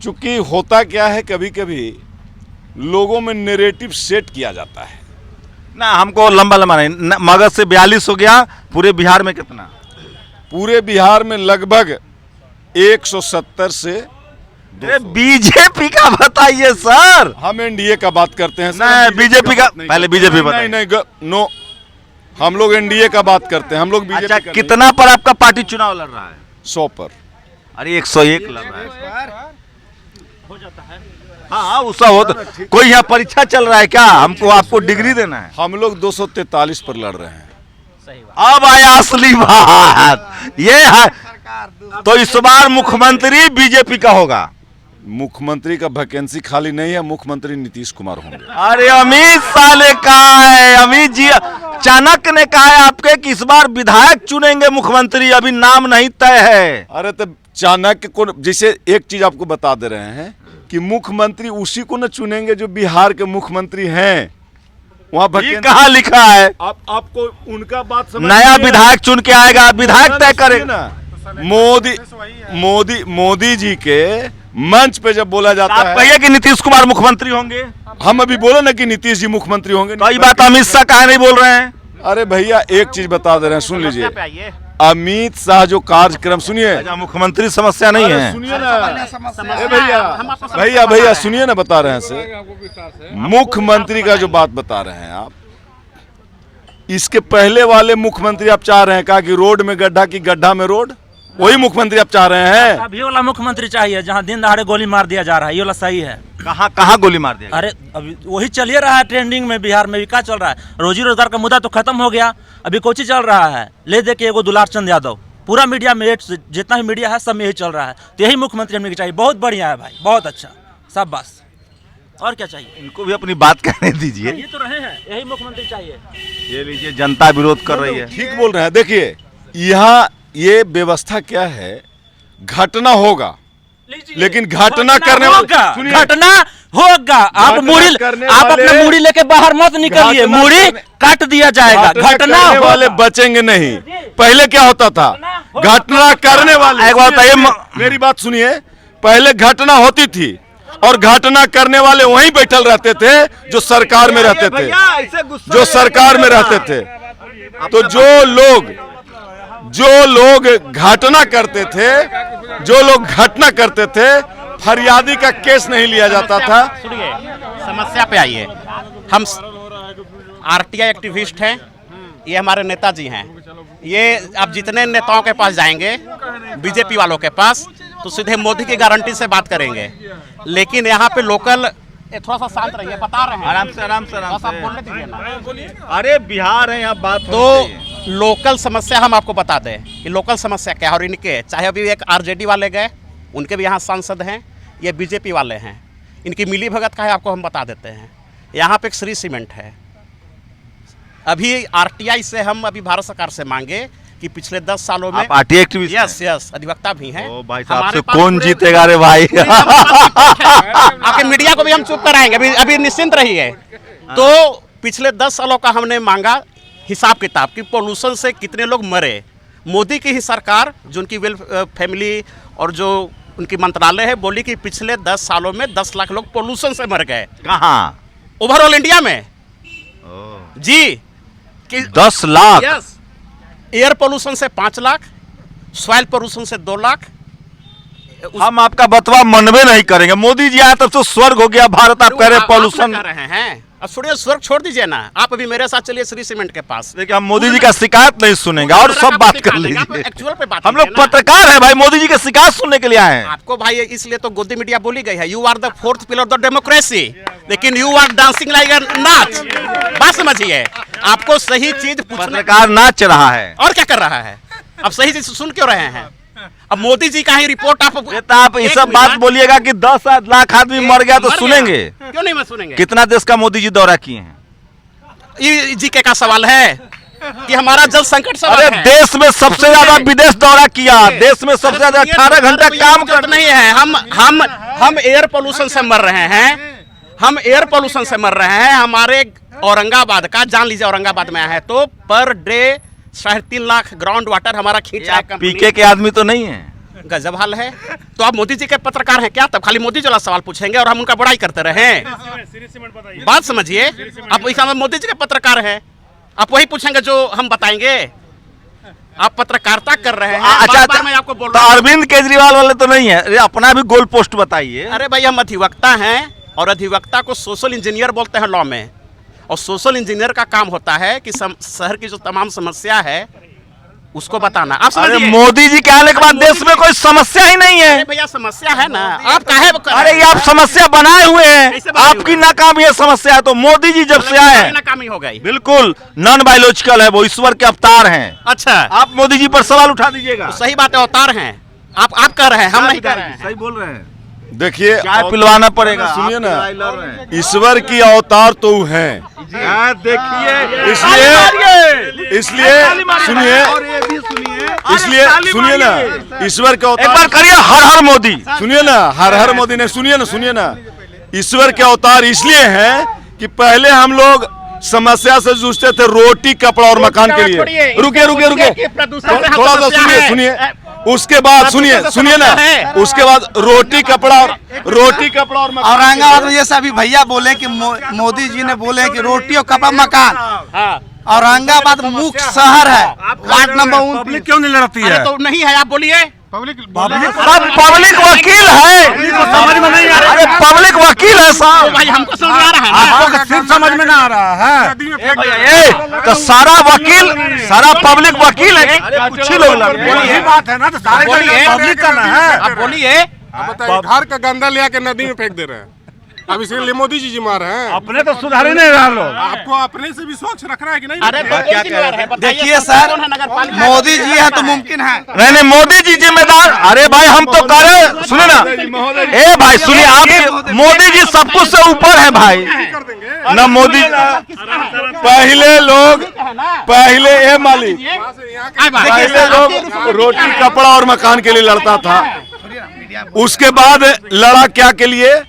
चूंकि होता क्या है, कभी कभी लोगों में नैरेटिव सेट किया जाता है ना, हमको लंबा नहीं, मगध से 42 हो गया। पूरे बिहार में कितना? पूरे बिहार में लगभग 170 से बीजेपी का बताइए सर। हम एनडीए का बात करते हैं। नहीं बीजेपी का, पहले बीजेपी बताइए। नहीं नो, हम लोग एनडीए का बात करते हैं, हम लोग बीजेपी। अच्छा कितना पर आपका पार्टी चुनाव लड़ रहा है? 100 पर। अरे 101 लड़ रहा है, हो जाता है। हाँ उसका हो, कोई यहाँ परीक्षा चल रहा है क्या? हमको आपको डिग्री देना है। हम लोग 243 पर लड़ रहे हैं। अब आया असली बात, ये है। तो इस बार मुख्यमंत्री बीजेपी का होगा। मुख्यमंत्री का वैकेंसी खाली नहीं है, मुख्यमंत्री नीतीश कुमार होंगे। अरे अमित साले कहा है अमित जी, चाणक्य ने कहा है आपके कि इस बार विधायक चुनेंगे मुख्यमंत्री, अभी नाम नहीं तय है। अरे तो चाणक्य को, जैसे एक चीज आपको बता दे रहे हैं कि मुख्यमंत्री उसी को न चुनेंगे जो बिहार के मुख्यमंत्री हैं। वहाँ ये कहाँ लिखा है? आपको उनका बात समझ नया विधायक चुन के आएगा, विधायक तय करेगा। मोदी जी के मंच पे जब बोला जाता आप है, कहिए कि नीतीश कुमार मुख्यमंत्री होंगे। हम अभी बोले ना कि नीतीश जी मुख्यमंत्री होंगे। तो ये बात अमित शाह काहे नहीं बोल रहे हैं? अरे भैया एक चीज बता दे रहे हैं, सुन लीजिए। अमित शाह जो कार्यक्रम, सुनिए, मुख्यमंत्री समस्या नहीं है। सुनिए ना भैया भैया सुनिए ना, बता रहे हैं से मुख्यमंत्री का जो बात बता रहे हैं आप, इसके पहले वाले मुख्यमंत्री आप चाह रहे हैं कहा कि रोड में गड्ढा की गड्ढा में रोड, वही मुख्यमंत्री आप चाह रहे हैं? अभी वाला मुख्यमंत्री चाहिए जहां दिन दहाड़े गोली मार दिया जा रहा है, ये वाला सही है। कहाँ कहाँ गोली मार दिया? अरे अभी वही चलिए रहा है ट्रेंडिंग में, बिहार में भी क्या चल रहा है, रोजी रोजगार का मुद्दा तो खत्म हो गया, अभी कोची चल रहा है, ले दे के एगो दुलार चंद यादव, पूरा मीडिया में जितना भी मीडिया है सब में यही चल रहा है। तो यही मुख्यमंत्री हमने चाहिए, बहुत बढ़िया है भाई, बहुत अच्छा, सब बस और क्या चाहिए। इनको भी अपनी बात कहने दीजिए। ये तो रहे हैं, यही मुख्यमंत्री चाहिए। ये लीजिए, जनता विरोध कर रही है। ठीक बोल रहे हैं। देखिए यहाँ ये व्यवस्था क्या है, घटना होगा लेकिन घटना करने होगा, घटना होगा। आप अपना मूड़ी लेके बाहर मत निकलिए, मूड़ी काट दिया जाएगा, घटना वाले बचेंगे नहीं। पहले क्या होता था, घटना करने वाले, एक बात बताइए, मेरी बात सुनिए, पहले घटना होती थी और घटना करने वाले वहीं बैठल रहते थे जो सरकार में रहते थे, जो सरकार में रहते थे। तो जो लोग घटना करते थे, जो लोग घटना करते थे, फरियादी का केस नहीं लिया जाता था। सुनिए, समस्या पे आइए। हम आरटीआई एक्टिविस्ट हैं, ये हमारे नेताजी हैं। ये आप जितने नेताओं के पास जाएंगे, बीजेपी वालों के पास, तो सीधे मोदी की गारंटी से बात करेंगे। लेकिन यहाँ पे लोकल, थोड़ा सा शांत रहिए, बता रहे हैं। आराम से आराम से आराम से बोलने दीजिए ना। अरे बिहार है, यहाँ बात तो लोकल समस्या हम आपको बता दें कि लोकल समस्या क्या है। और इनके चाहे अभी एक आरजेडी वाले गए, उनके भी यहाँ सांसद हैं, ये बीजेपी वाले हैं, इनकी मिली भगत का है, आपको हम बता देते हैं। यहाँ पे एक श्री सीमेंट है, अभी आरटीआई से हम अभी भारत सरकार से मांगे कि पिछले 10 सालों में आरटीआई एक्टिविस्ट, यस अधिवक्ता भी हैं। ओ भाई साहब से कौन जीतेगा रे भाई? आपके मीडिया को भी हम चुप कराएंगे, अभी निश्चिंत रहिए। तो पिछले 10 सालों का हमने मांगा हिसाब किताब कि पोल्यूशन से कितने लोग मरे। मोदी की ही सरकार, जो उनकी वेल फैमिली और जो उनकी मंत्रालय है, बोली कि पिछले 10 सालों में 10 लाख लोग पोल्यूशन से मर गए। कहाँ? ओवरऑल इंडिया में जी, कि 10 लाख। यस, एयर पोल्यूशन से 5 लाख, सॉइल पोल्यूशन से 2 लाख। हम आपका बतवा मनवे नहीं करेंगे। मोदी जी आए तब तो स्वर्ग हो गया भारत, आप कह रहे पॉल्यूशन कर रहे हैं। अब छोड़िए, स्वर्ग छोड़ दीजिए ना, आप अभी मेरे साथ चलिए श्री सीमेंट के पास। देखिए, हम मोदी जी का शिकायत नहीं सुनेंगे और सब बात कर लीजिए। एक्चुअल पे बात, हम लोग पत्रकार हैं भाई, मोदी जी की शिकायत सुनने के लिए आए हैं। आपको भाई इसलिए तो गोदी मीडिया बोली गई है, you are the 4th pillar of the democracy, लेकिन you are dancing like a नाच। बात समझिए, आपको सही चीज पत्रकार नाच रहा है और क्या कर रहा है, अब सही चीज सुन क्यों रहे हैं? अब मोदी जी का ही रिपोर्ट आप ये सब बात बोलिएगा कि 10 लाख आदमी मर गया तो सुनेंगे? क्यों नहीं मैं सुनेंगे? कितना देश का मोदी जी दौरा किए हैं? ये जीके का सवाल है कि हमारा जल संकट सवाल है। देश में सबसे ज्यादा विदेश दौरा किया, देश में सबसे ज्यादा 18 घंटा काम कर नहीं है। हम एयर पोल्यूशन से मर रहे हैं, हम एयर पोल्यूशन से मर रहे हैं। हमारे औरंगाबाद का, जान लीजिए औरंगाबाद में है तो per day 3.5 lakh ground water हमारा खींचा है। पीके के आदमी तो नहीं है, गजब हाल है। तो आप मोदी जी के पत्रकार हैं क्या? तब खाली मोदी जी वाला सवाल पूछेंगे और हम उनका बड़ाई करते रहे? बात समझिए, आप मोदी जी के पत्रकार हैं, आप वही पूछेंगे जो हम बताएंगे। आप पत्रकारिता कर रहे हैं। अच्छा, मैं आपको बोल रहा हूं, अरविंद केजरीवाल वाले तो नहीं है, अपना भी गोल पोस्ट बताइए। अरे भाई, हम अधिवक्ता हैं और अधिवक्ता को सोशल इंजीनियर बोलते हैं लॉ में। और सोशल इंजीनियर का काम होता है कि शहर की जो तमाम समस्या है उसको बताना। आप समझिए, मोदी जी के आने के बाद देश में कोई समस्या ही नहीं है। भैया समस्या है ना, आप काहे? अरे ये आप समस्या बनाए हुए हैं, आपकी नाकामी है समस्या है। तो मोदी जी जब से आए हैं, नाकामी हो गई। बिल्कुल नॉन बायोलॉजिकल है, वो ईश्वर के अवतार हैं। अच्छा, आप मोदी जी पर सवाल उठा दीजिएगा। तो सही बात है, अवतार हैं। आप कह रहे हैं, हम नहीं कह रहे हैं। सही बोल रहे हैं। देखिए चाय पिलवाना पड़ेगा। सुनिए आप ना, लड़ाई लड़ रहे हैं। ईश्वर की अवतार तो वो हैं, देखिए इसलिए सुनिए, इसलिए सुनिए ना, ईश्वर के अवतार एक बार करिए हर हर मोदी। सुनिए ना, हर हर मोदी ने, सुनिए ना, ईश्वर के अवतार इसलिए हैं कि पहले हम लोग समस्या से जूझते थे, रोटी कपड़ा और मकान के लिए। रुके थोड़ा सा सुनिए, उसके बाद सुनिए ना, उसके बाद रोटी कपड़ा और मकान। औरंगाबाद में जैसे अभी भैया बोले कि मोदी जी ने बोले कि रोटी और कपड़ा मकान। औरंगाबाद मुख्य शहर है, वार्ड नंबर 29। पब्लिक क्यों नहीं लड़ती है? तो नहीं है, आप बोलिए। सब पब्लिक वकील है, समझ में नहीं आ रहा। अरे पब्लिक वकील है साहब, भाई हमको समझ में आ रहा है ना। आपको सिर्फ समझ में ना आ रहा है। तो सारा वकील, सारा पब्लिक वकील है, कुछ ही लोग लड़ते हैं। यही बात है ना, तो सारे पब्लिक करना है। आप बोलिए। घर का गंदा ले आके नदी में फेंक दे रहे हैं, अब इसलिए मोदी जी मार रहे हैं। अपने तो सुधार ही नहीं रहा लोग। आपको अपने से भी स्वच्छ रखना है कि नहीं? अरे क्या कह रहे हैं? देखिए सर, मोदी जी है तो मुमकिन है। नहीं मोदी जी जिम्मेदार। अरे भाई हम तो कर रहे, सुनिए ना, ए भाई सुनिए, आप मोदी जी सब कुछ से ऊपर है भाई ना। मोदी पहले मालिक, पहले लोग रोटी कपड़ा और मकान के लिए लड़ता था, उसके बाद लड़ा क्या के लिए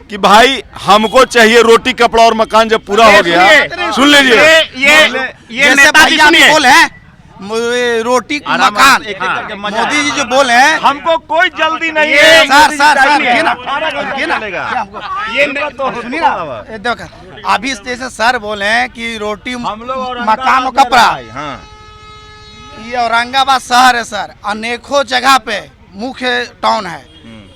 कि भाई हमको चाहिए रोटी कपड़ा और मकान। जब पूरा हो गया, सुन लीजिए, ये नेताजी बोले हैं रोटी मकान, मोदी जी जो बोले हैं हमको कोई जल्दी नहीं है। सर सुनिए ना, देखो अभी जैसे सर बोले हैं कि रोटी मकान और कपड़ा। ये औरंगाबाद शहर है सर, अनेकों जगह पे मुख्य टाउन है।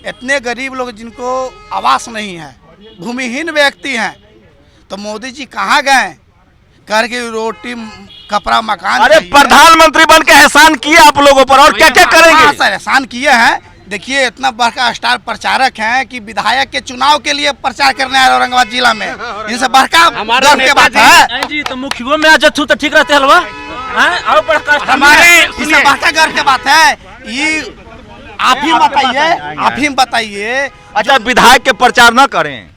इतने गरीब लोग जिनको आवास नहीं है, भूमिहीन व्यक्ति हैं, तो मोदी जी कहाँ गए करके रोटी कपड़ा मकान? अरे प्रधानमंत्री बन के एहसान किए आप लोगों पर, और क्या क्या करेंगे? सर एहसान किए हैं। देखिए इतना बड़का स्टार प्रचारक हैं कि विधायक के चुनाव के लिए प्रचार करने आए औरंगाबाद जिला में, इनसे बड़का गर्व की बात है जी। तो मुखियों में आ जाते तो ठीक रहते हलवा, हमारे इससे बड़का गर्व की बात है। ये आप ही बताइए। अच्छा विधायक के प्रचार न करें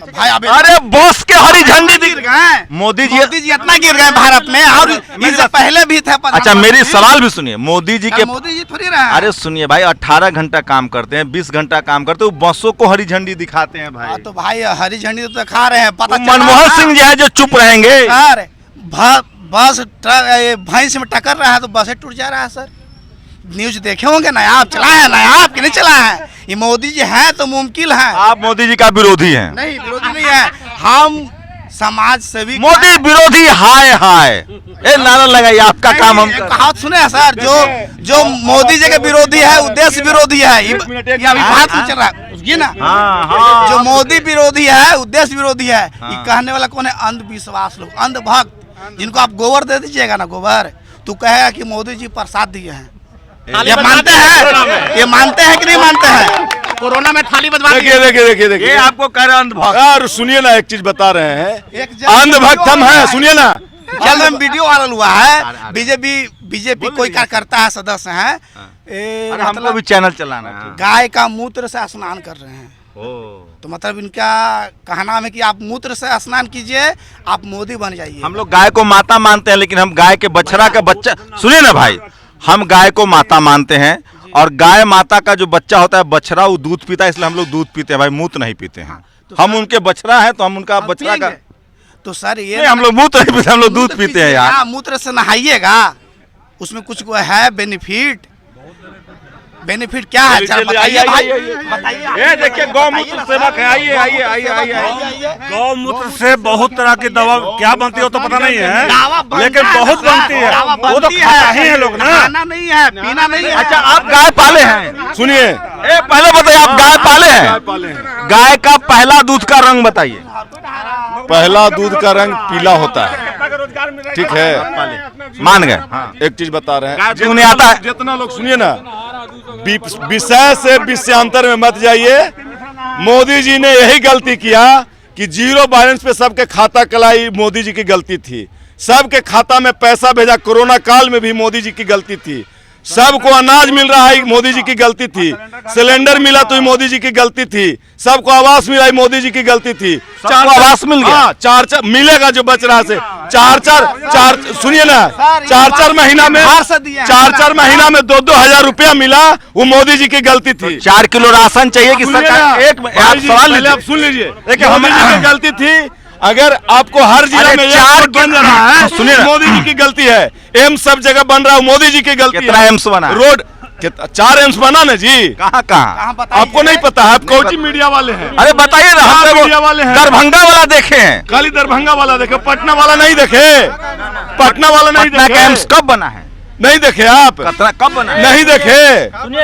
भाई, अरे बॉस के हरी झंडी गिर गए मोदी जी इतना गिर गए भारत में, और इससे पहले भी थे। अच्छा मेरी सवाल भी सुनिए, मोदी जी थोड़ी रहे। अरे सुनिए भाई, 18 घंटा काम करते हैं, 20 घंटा काम करते हैं, बसों को हरी झंडी दिखाते हैं भाई। तो भाई हरी झंडी तो दिखा रहे हैं, पता मनमोहन सिंह जी है जो चुप रहेंगे। अरे बस भैंस में टक्कर रहा है तो बसें टूट जा रहा है सर। न्यूज देखे होंगे, नया आप चलाए हैं, नया आप कि नहीं चलाए हैं? ये मोदी जी हैं तो मुमकिन है। आप मोदी जी का विरोधी हैं? नहीं विरोधी नहीं है, हम समाज सेवी। मोदी विरोधी हाय हाय ए नारा लगाइए, आपका काम हम कहावत सुने हैं सर, जो मोदी जी के विरोधी है उद्देश्य विरोधी है। ये अभी बात नहीं चल रहा है ना। जो मोदी विरोधी है उद्देश्य विरोधी है। ये कहने वाला कौन है? अंधविश्वास लोग, अंधभक्त, जिनको आप गोबर दे दीजिएगा ना, गोबर, तो कहेगा कि मोदी जी प्रसाद दिए हैं। ये मानते हैं? ये मानते हैं कि नहीं मानते हैं? कोरोना में थाली बजवा। देखिए ये आपको कह रहे हैं अंधभक्त। यार सुनिए ना, एक चीज बता रहे हैं, अंधभक्त हम हैं। सुनिए ना, जल्द में वीडियो वायरल हुआ है, बीजेपी कोई कार्यकर्ता है, सदस्य है, हमको भी चैनल चलाना है, गाय का मूत्र से स्नान कर रहे हैं। तो मतलब इनका कहना है कि आप मूत्र से स्नान कीजिए, आप मोदी बन जाइए। हम लोग गाय को माता मानते हैं, लेकिन हम गाय के बछड़ा का बच्चा, सुनिए ना भाई, हम गाय को माता मानते हैं, और गाय माता का जो बच्चा होता है बछड़ा, वो दूध पीता है, इसलिए हम लोग दूध पीते हैं भाई, मूत्र नहीं पीते हैं। हम उनके बछड़ा है तो हम उनका बछड़ा का, तो सर ये हम लोग मूत्र नहीं पीते, हम लोग दूध पीते हैं यार। मूत्र से नहाइएगा, उसमें कुछ है बेनिफिट क्या है? बताइए। देखिए गौमूत्र सेवक है, आइए। गौमूत्र से बहुत तरह की दवा क्या बनती है वो तो पता नहीं है, लेकिन बहुत बनती है, वो तो खाता ही है लोग ना। खाना नहीं है, पीना नहीं है। अच्छा आप गाय पाले हैं? सुनिए, पहले बताइए, आप गाय पाले हैं? गाय का पहला दूध का रंग बताइए। पहला दूध का रंग पीला होता है, ठीक है, मान गए। एक चीज बता रहे हैं, उन्हें आता है। जितना लोग सुनिए ना, विषय से विषयांतर में मत जाइए। मोदी जी ने यही गलती किया कि जीरो बैलेंस पे सबके खाता कलाई, मोदी जी की गलती थी। सबके खाता में पैसा भेजा, कोरोना काल में भी मोदी जी की गलती थी। सबको अनाज मिल रहा है, मोदी जी की गलती थी। सिलेंडर मिला तो मोदी जी की गलती थी। सबको आवास मिला, मोदी जी की गलती थी। सबको आवास मिल गया। हाँ, चार मिलेगा जो बच रहा से चार सुनिए ना, चार महीना में 4 में 2 हज़ार रुपया मिला, वो मोदी जी की गलती थी। 4 किलो राशन चाहिए कि सरकार आप सवाल लीजिए। आप सुन लीजिए, देखिए मोदी जी की गलती थी। अगर आपको हर जिला में 4 बन रहा है, सुनिए, मोदी जी की गलती है। एम्स सब जगह बन रहा है, मोदी जी की गलती है। कितना एम्स बना? रोड 4 एम्स बना ना जी। कहाँ आपको नहीं पता है? आप कौची मीडिया वाले हैं? अरे बताइए ना, हम मीडिया वाले हैं। दरभंगा वाला देखे हैं, खाली दरभंगा वाला देखे, पटना वाला नहीं देखे। पटना वाला नहीं पटना का देखे। एम्स कब बना है? नहीं देखे आप? कब बना है? नहीं देखे।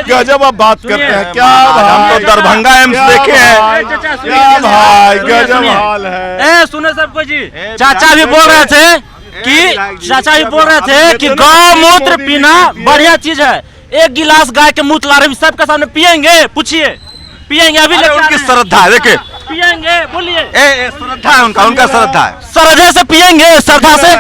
गजब आप बात करते हैं क्या भाई? हम तो दरभंगा एम्स देखे हैं। क्या भाई गजब हाल है। सुने सबको जी, चाचा भी बोल रहे थे कि गौमूत्र पीना बढ़िया चीज है। 1 गिलास गाय के मूत्र ला रहे सबके सामने पियेंगे, पूछिए पियेंगे? अभी उनकी श्रद्धा है, देखिए पियेंगे, बोलिए। श्रद्धा है उनका श्रद्धा है। श्रद्धा से पियेंगे, श्रद्धा से।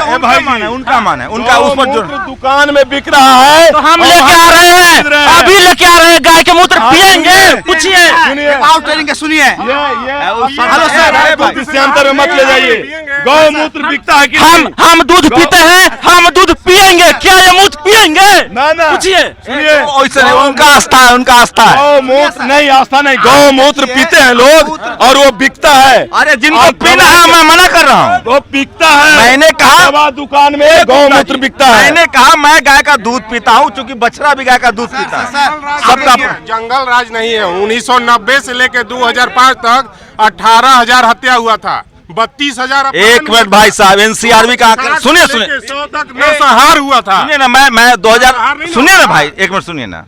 उनका मान है, उनका उस पर जो दुकान में बिक रहा है तो हम लेके आ रहे हैं, अभी लेके आ रहे हैं। गाय के मूत्र पियेंगे, पूछिए। सुनिए, हेलो सर, श्यांतर में मत ले जाइए। गौमूत्र बिकता है कि हम दूध पीते हैं, हम दूध पियेंगे। क्या ये मूत्र पियेंगे? ना पूछिए। नहीं, उनका आस्था है, उनका आस्था है। गौमूत्र नहीं, आस्था नहीं, गौमूत्र पीते हैं लोग और वो बिकता है। अरे जिनको पीना है मैं मना कर रहा हूँ, वो बिकता है। मैंने कहा दुकान में गौमूत्र बिकता है। मैंने कहा मैं गाय का दूध पीता हूँ, क्योंकि बछड़ा भी गाय का दूध पीता है। सबका जंगल राज नहीं है। 1990 से लेकर 2005 तक 18,000 हत्या हुआ था। 32,000। 1 मिनट भाई साहब, एनसीआरबी का आंकड़ा सुनिए। 100 तक नरसंहार हुआ था। सुनिए ना, मैं 2000 सुनिए ना भाई, 1 मिनट सुनिए ना।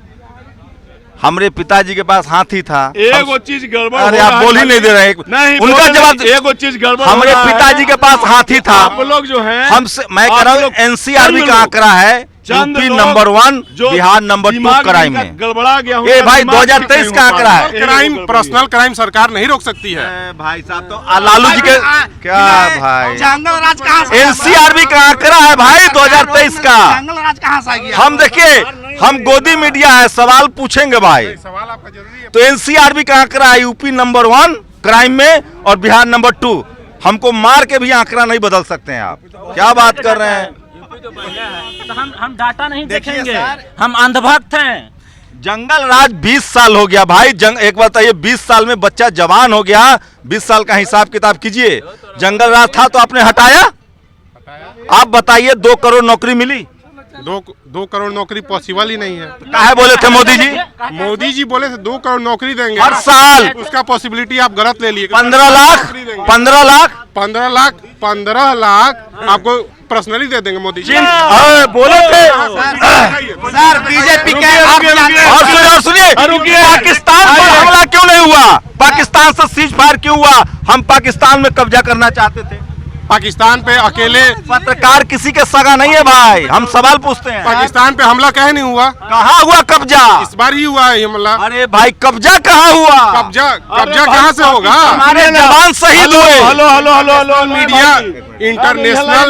हमारे पिताजी के पास हाथी था। एगो चीज गड़बड़। अरे आप बोल ही नहीं दे रहे। नहीं, उनका जवाब। एगो चीज गड़बड़। हमारे पिताजी के पास हाथी था। आप लोग जो हैं, हमसे मैं कह रहा हूँ, एनसीआरबी का आंकड़ा है, UP number 1, Bihar number 2 crime में। गड़बड़ा गया। ये भाई 2023 का आंकड़ा है। क्राइम, पर्सनल क्राइम सरकार नहीं रोक सकती है। भाई साहब तो लालू जी के क्या भाई, जंगल राज कहाँ से? एनसीआरबी का आंकड़ा है भाई 2023 का। जंगल राज कहाँ से आ गया? हम देखिए, हम गोदी मीडिया है, सवाल पूछेंगे भाई। सवाल आपका जरूरी है। तो एनसीआरबी का आंकड़ा है, यूपी नंबर 1 क्राइम में और बिहार नंबर 2। हमको मार के भी आंकड़ा नहीं बदल सकते हैं आप। क्या बात कर रहे हैं? तो हम डाटा नहीं देखेंगे, हम अंधभक्त हैं। जंगल राज 20 साल हो गया भाई। एक बात बताइए, 20 साल में बच्चा जवान हो गया। 20 साल का हिसाब किताब कीजिए। जंगल राज था तो आपने हटाया। आप बताइए, 2 करोड़ नौकरी मिली? 2 करोड़ नौकरी पॉसिबल ही नहीं है। काहे बोले थे मोदी जी? मोदी जी बोले थे 2 करोड़ नौकरी देंगे हर साल। उसका पॉसिबिलिटी आप गलत ले लिए। 15 लाख 15 लाख 15 लाख 15 लाख आपको पर्सनली दे देंगे मोदी जी। बोले थे सर बीजेपी के और सुनिए, पाकिस्तान पर हमला क्यों नहीं हुआ? पाकिस्तान से सीज फायर क्यों हुआ? हम पाकिस्तान में कब्जा करना चाहते थे। पाकिस्तान पे अकेले पत्रकार किसी के सगा नहीं है भाई, हम सवाल पूछते हैं। पाकिस्तान पे हमला कहीं नहीं हुआ। कहाँ हुआ कब्जा? इस बार ही हुआ है हमला। अरे भाई कब्जा कहाँ हुआ? कब्जा कहाँ से होगा? हमारे जवान शहीद हुए। Hello media international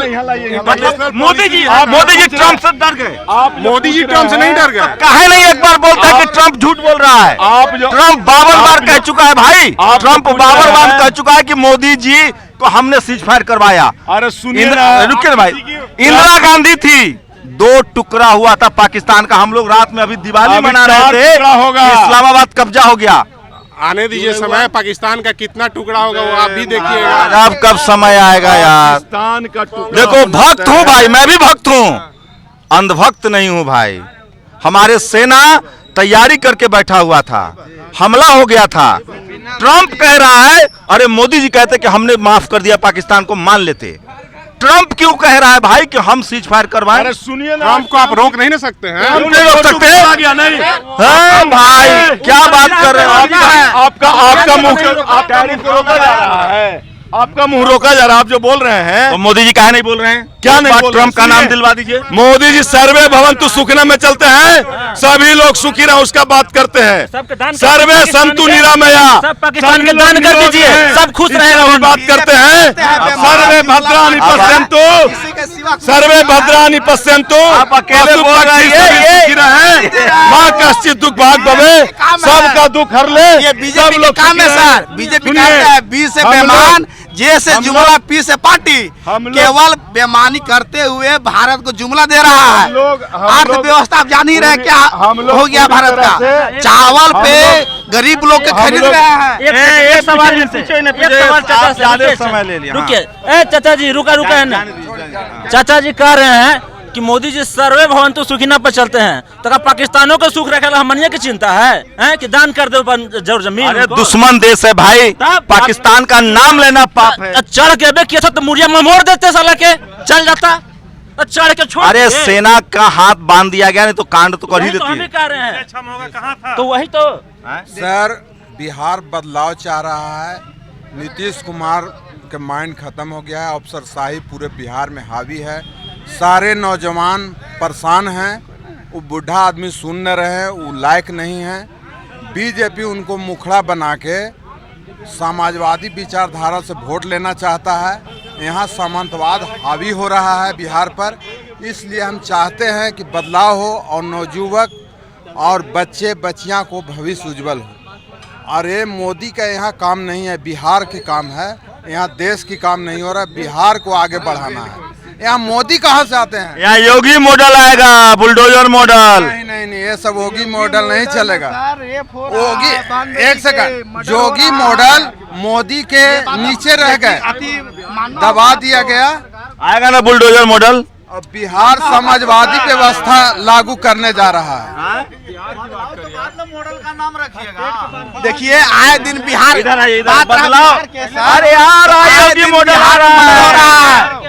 Modi ji Trump से डर गए। मोदी जी ट्रम्प से नहीं डर गए। काहे नहीं एक बार बोलता है कि ट्रम्प झूठ बोल रहा है? ट्रम्प 52 बार कह चुका है भाई। ट्रम्प 52 बार कह चुका है कि मोदी जी को हमने सीज फायर करवाया। अरे सुनिए रुकिए ना भाई, इंदिरा गांधी थी, 2 टुकड़ा हुआ था पाकिस्तान का। हम लोग रात में अभी दिवाली मना रहे थे, इस्लामाबाद कब्जा हो गया। आने दीजिए समय, पाकिस्तान का कितना टुकड़ा होगा वो आप भी देखिएगा। अब कब समय आएगा यार? पाकिस्तान का टुकड़ा। देखो भक्त हूँ भाई, मैं भी भक्त हूँ, अंधभक्त नहीं हूँ भाई। हमारे सेना तैयारी करके बैठा हुआ था, हमला हो गया था। ट्रम्प कह रहा है, अरे मोदी जी कहते कि हमने माफ कर दिया पाकिस्तान को, मान लेते। ट्रम्प क्यों कह रहा है भाई कि हम सीज फायर करवाएं? अरे सुनिए ना, ट्रम्प को आप रोक नहीं ना सकते हैं। क्यों नहीं रोक सकते? हाँ भाई, क्या बात कर रहे हैं? आपका मुंह रोका जा रहा है। आपका मुंह रोका जा रहा है। आप जो बोल रहे हैं, तो मोदी जी काहे नहीं बोल रहे हैं? क्या नहीं बोल रहे? ट्रम्प का नाम दिलवा दीजिए। मोदी जी सर्वे भवन्तु सुखिनः में चलते हैं, सभी लोग सुखी रहो उसका बात करते हैं। सर्वे संतु निरामया, सब पाकिस्तान के दान कर दीजिए, सब खुश रहेगा। बात करते हैं। सर्वे भद्राणि पश्यन्तु, सर्वे भद्राणि पश्यन्तु आप अकेले बोल रहे हैं माँ कश्चित दुख भाग भवे, सबका दुख हर ले। ये बीजेपी का काम है सर, बीजेपी का है बी से बेमान, जे से जुमला, पी से पार्टी, केवल बेमानी करते हुए भारत को जुमला दे रहा है। अर्थव्यवस्था आप जान ही रहे क्या हो गया भारत का, चावल पे गरीब लोग के खरीद रहे हैं। एक सवाल समय ले लिया। रुकिए, चाचा जी रुका है ना। चाचा जी कह रहे हैं कि मोदी जी सर्वे भवन्तु सुखिना पर चलते हैं, तो क्या पाकिस्तानों को सुख रखेला हमनिया की चिंता है कि दान कर दो जरूर जमीन। अरे दुश्मन देश है भाई, पाकिस्तान का नाम लेना पाप है। चढ़ के किया था तो मुड़िया में मोड़ देते साला के, चल जाता चढ़ के छोड़। अरे सेना का हाथ बांध दिया गया, नहीं तो कांड तो कर ही देती है। कह रहे हैं तो वही तो सर, बिहार बदलाव चाह रहा है। नीतीश कुमार के माइंड खत्म हो गया है, अफसरशाही पूरे बिहार में हावी है, सारे नौजवान परेशान हैं। वो बूढ़ा आदमी सुन न रहे, वो लायक नहीं है। बीजेपी उनको मुखड़ा बना के समाजवादी विचारधारा से वोट लेना चाहता है। यहाँ सामंतवाद हावी हो रहा है बिहार पर, इसलिए हम चाहते हैं कि बदलाव हो और नौजुवक और बच्चे बच्चियाँ को भविष्य उज्जवल हो। अरे मोदी का यहाँ काम नहीं है, बिहार के काम है। यहाँ देश की काम नहीं हो रहा, बिहार को आगे बढ़ाना है। यहाँ मोदी कहाँ से आते हैं? यहाँ योगी मॉडल आएगा, बुलडोजर मॉडल। नहीं, ये सब योगी मॉडल नहीं चलेगा। योगी, एक सेकंड, योगी मॉडल मोदी के नीचे रह गए, दबा दिया गया। आएगा ना बुलडोजर मॉडल। और बिहार समाजवादी व्यवस्था लागू करने जा रहा है। मॉडल का नाम रखिएगा। देखिए आए दिन बिहार बदलाव, अरे यार योगी मॉडल आ रहा है,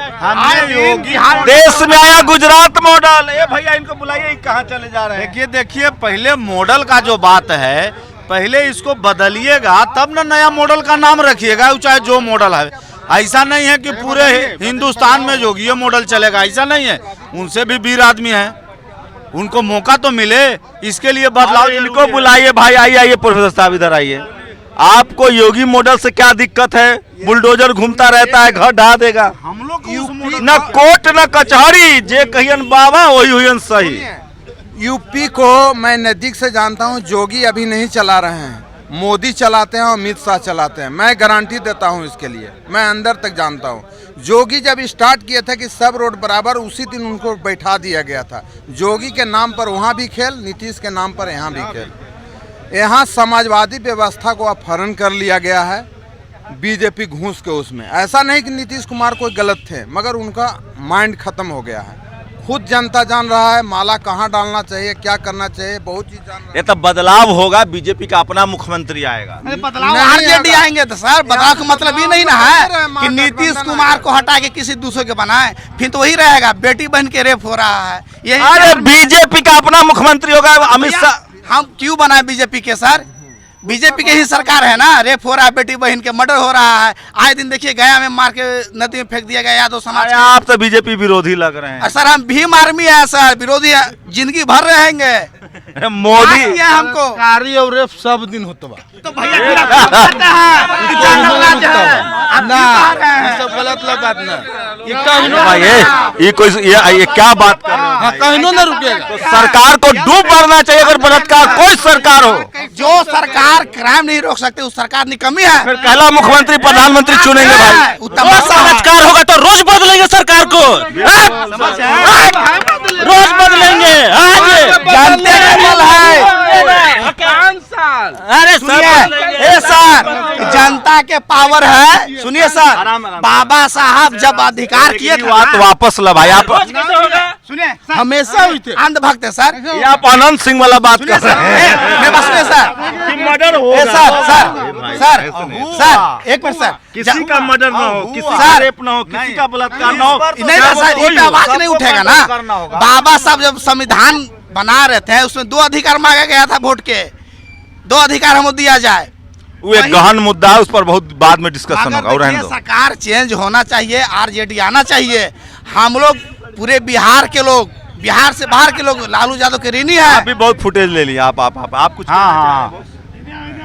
देश में आया गुजरात मॉडल। ये भैया इनको बुलाइए, कहाँ चले जा रहे हैं? देखिए पहले मॉडल का जो बात है, पहले इसको बदलिएगा तब ना नया मॉडल का नाम रखिएगा, चाहे जो मॉडल है। ऐसा नहीं है कि पूरे हिंदुस्तान में योगी मॉडल चलेगा, ऐसा नहीं है। उनसे भी वीर आदमी है, उनको मौका तो मिले, इसके लिए बदलाव। इनको बुलाइए भाई, आइए प्रोफेसर साहब इधर आइए। आपको योगी मॉडल से क्या दिक्कत है? बुलडोजर घूमता रहता है, घर ढा देगा। हम लोग न कोर्ट न कचहरी, जे कहियन बाबा वही हुई सही। यूपी को मैं नजदीक से जानता हूँ। योगी अभी नहीं चला रहे हैं, मोदी चलाते हैं और अमित शाह चलाते हैं। मैं गारंटी देता हूं इसके लिए, मैं अंदर तक जानता हूं। योगी जब स्टार्ट किया था कि सब रोड बराबर, उसी दिन उनको बैठा दिया गया था। योगी के नाम पर वहां भी खेल, नीतीश के नाम पर यहाँ भी खेल। यहाँ समाजवादी व्यवस्था को अपहरण कर लिया गया है बीजेपी घूस के उसमें। ऐसा नहीं कि नीतीश कुमार कोई गलत थे, मगर उनका माइंड खत्म हो गया है। खुद जनता जान रहा है माला कहाँ डालना चाहिए, क्या करना चाहिए, बहुत चीज जान रहा है। ये तो बदलाव होगा, बीजेपी का अपना मुख्यमंत्री आएगा। बदलाव आरजेडी आएंगे तो सर बदलाव का मतलब ये नहीं ना है कि नीतीश कुमार को हटा के किसी दूसरे के बनाए, फिर तो वही रहेगा। बेटी बहन के रेप हो रहा है, ये अरे बीजेपी का अपना मुख्यमंत्री होगा अमित शाह। हम क्यों बनाए बीजेपी के सर? बीजेपी के ही सरकार है ना। रेप हो रहा है, बेटी बहन के मर्डर हो रहा है, आए दिन देखिए गया में मार के नदी में फेंक दिया गया यादव समाज। आप तो बीजेपी विरोधी लग रहे हैं। सर हम भीम आर्मी है सर, विरोधी है, जिंदगी भर रहेंगे। मोदी हमको कारी और रेप सब दिन होता तो भैया सब गलत बात ना। ये क्या बात कर रहे हैं? कहीं ना रुकेगा। तो सरकार को डूब मरना चाहिए अगर बलात्कार कोई सरकार हो। जो सरकार क्राइम नहीं रोक सकते उस सरकार निकम्मी है। फिर पहला मुख्यमंत्री प्रधानमंत्री चुनेंगे भाई। समाजकार होगा तो रोज बदलेंगे सरकार को, रोज बदलेंगे। जानते हैं अरे सर जनता के पावर है। सुनिए सर, बाबा साहब जब अधिकार किए बात वापस ला भाई। आप सुनिए हमेशा अंधभक्त है सर। ये आप अनंत सिंह वाला बात कर रहे हैं। सुनिए सर, मर्डर हो सर एक मिनट सर, किसी का मर्डर ना हो, किसी का रेप ना हो, किसी का बलात्कार ना हो, नहीं ना सर, ये आवाज नहीं उठेगा ना। बाबा साहब जब संविधान बना रहे थे उसमें 2 अधिकार मांगा गया था वोट के, 2 अधिकार हमको दिया जाए। वो एक गहन मुद्दा है, उस पर बहुत बाद में डिस्कशन होगा। और सरकार चेंज होना चाहिए, आरजेडी आना चाहिए। हम लोग पूरे बिहार के लोग, बिहार से बाहर के लोग लालू यादव के ऋणी है। अभी बहुत फुटेज ले लिया आप कुछ। हाँ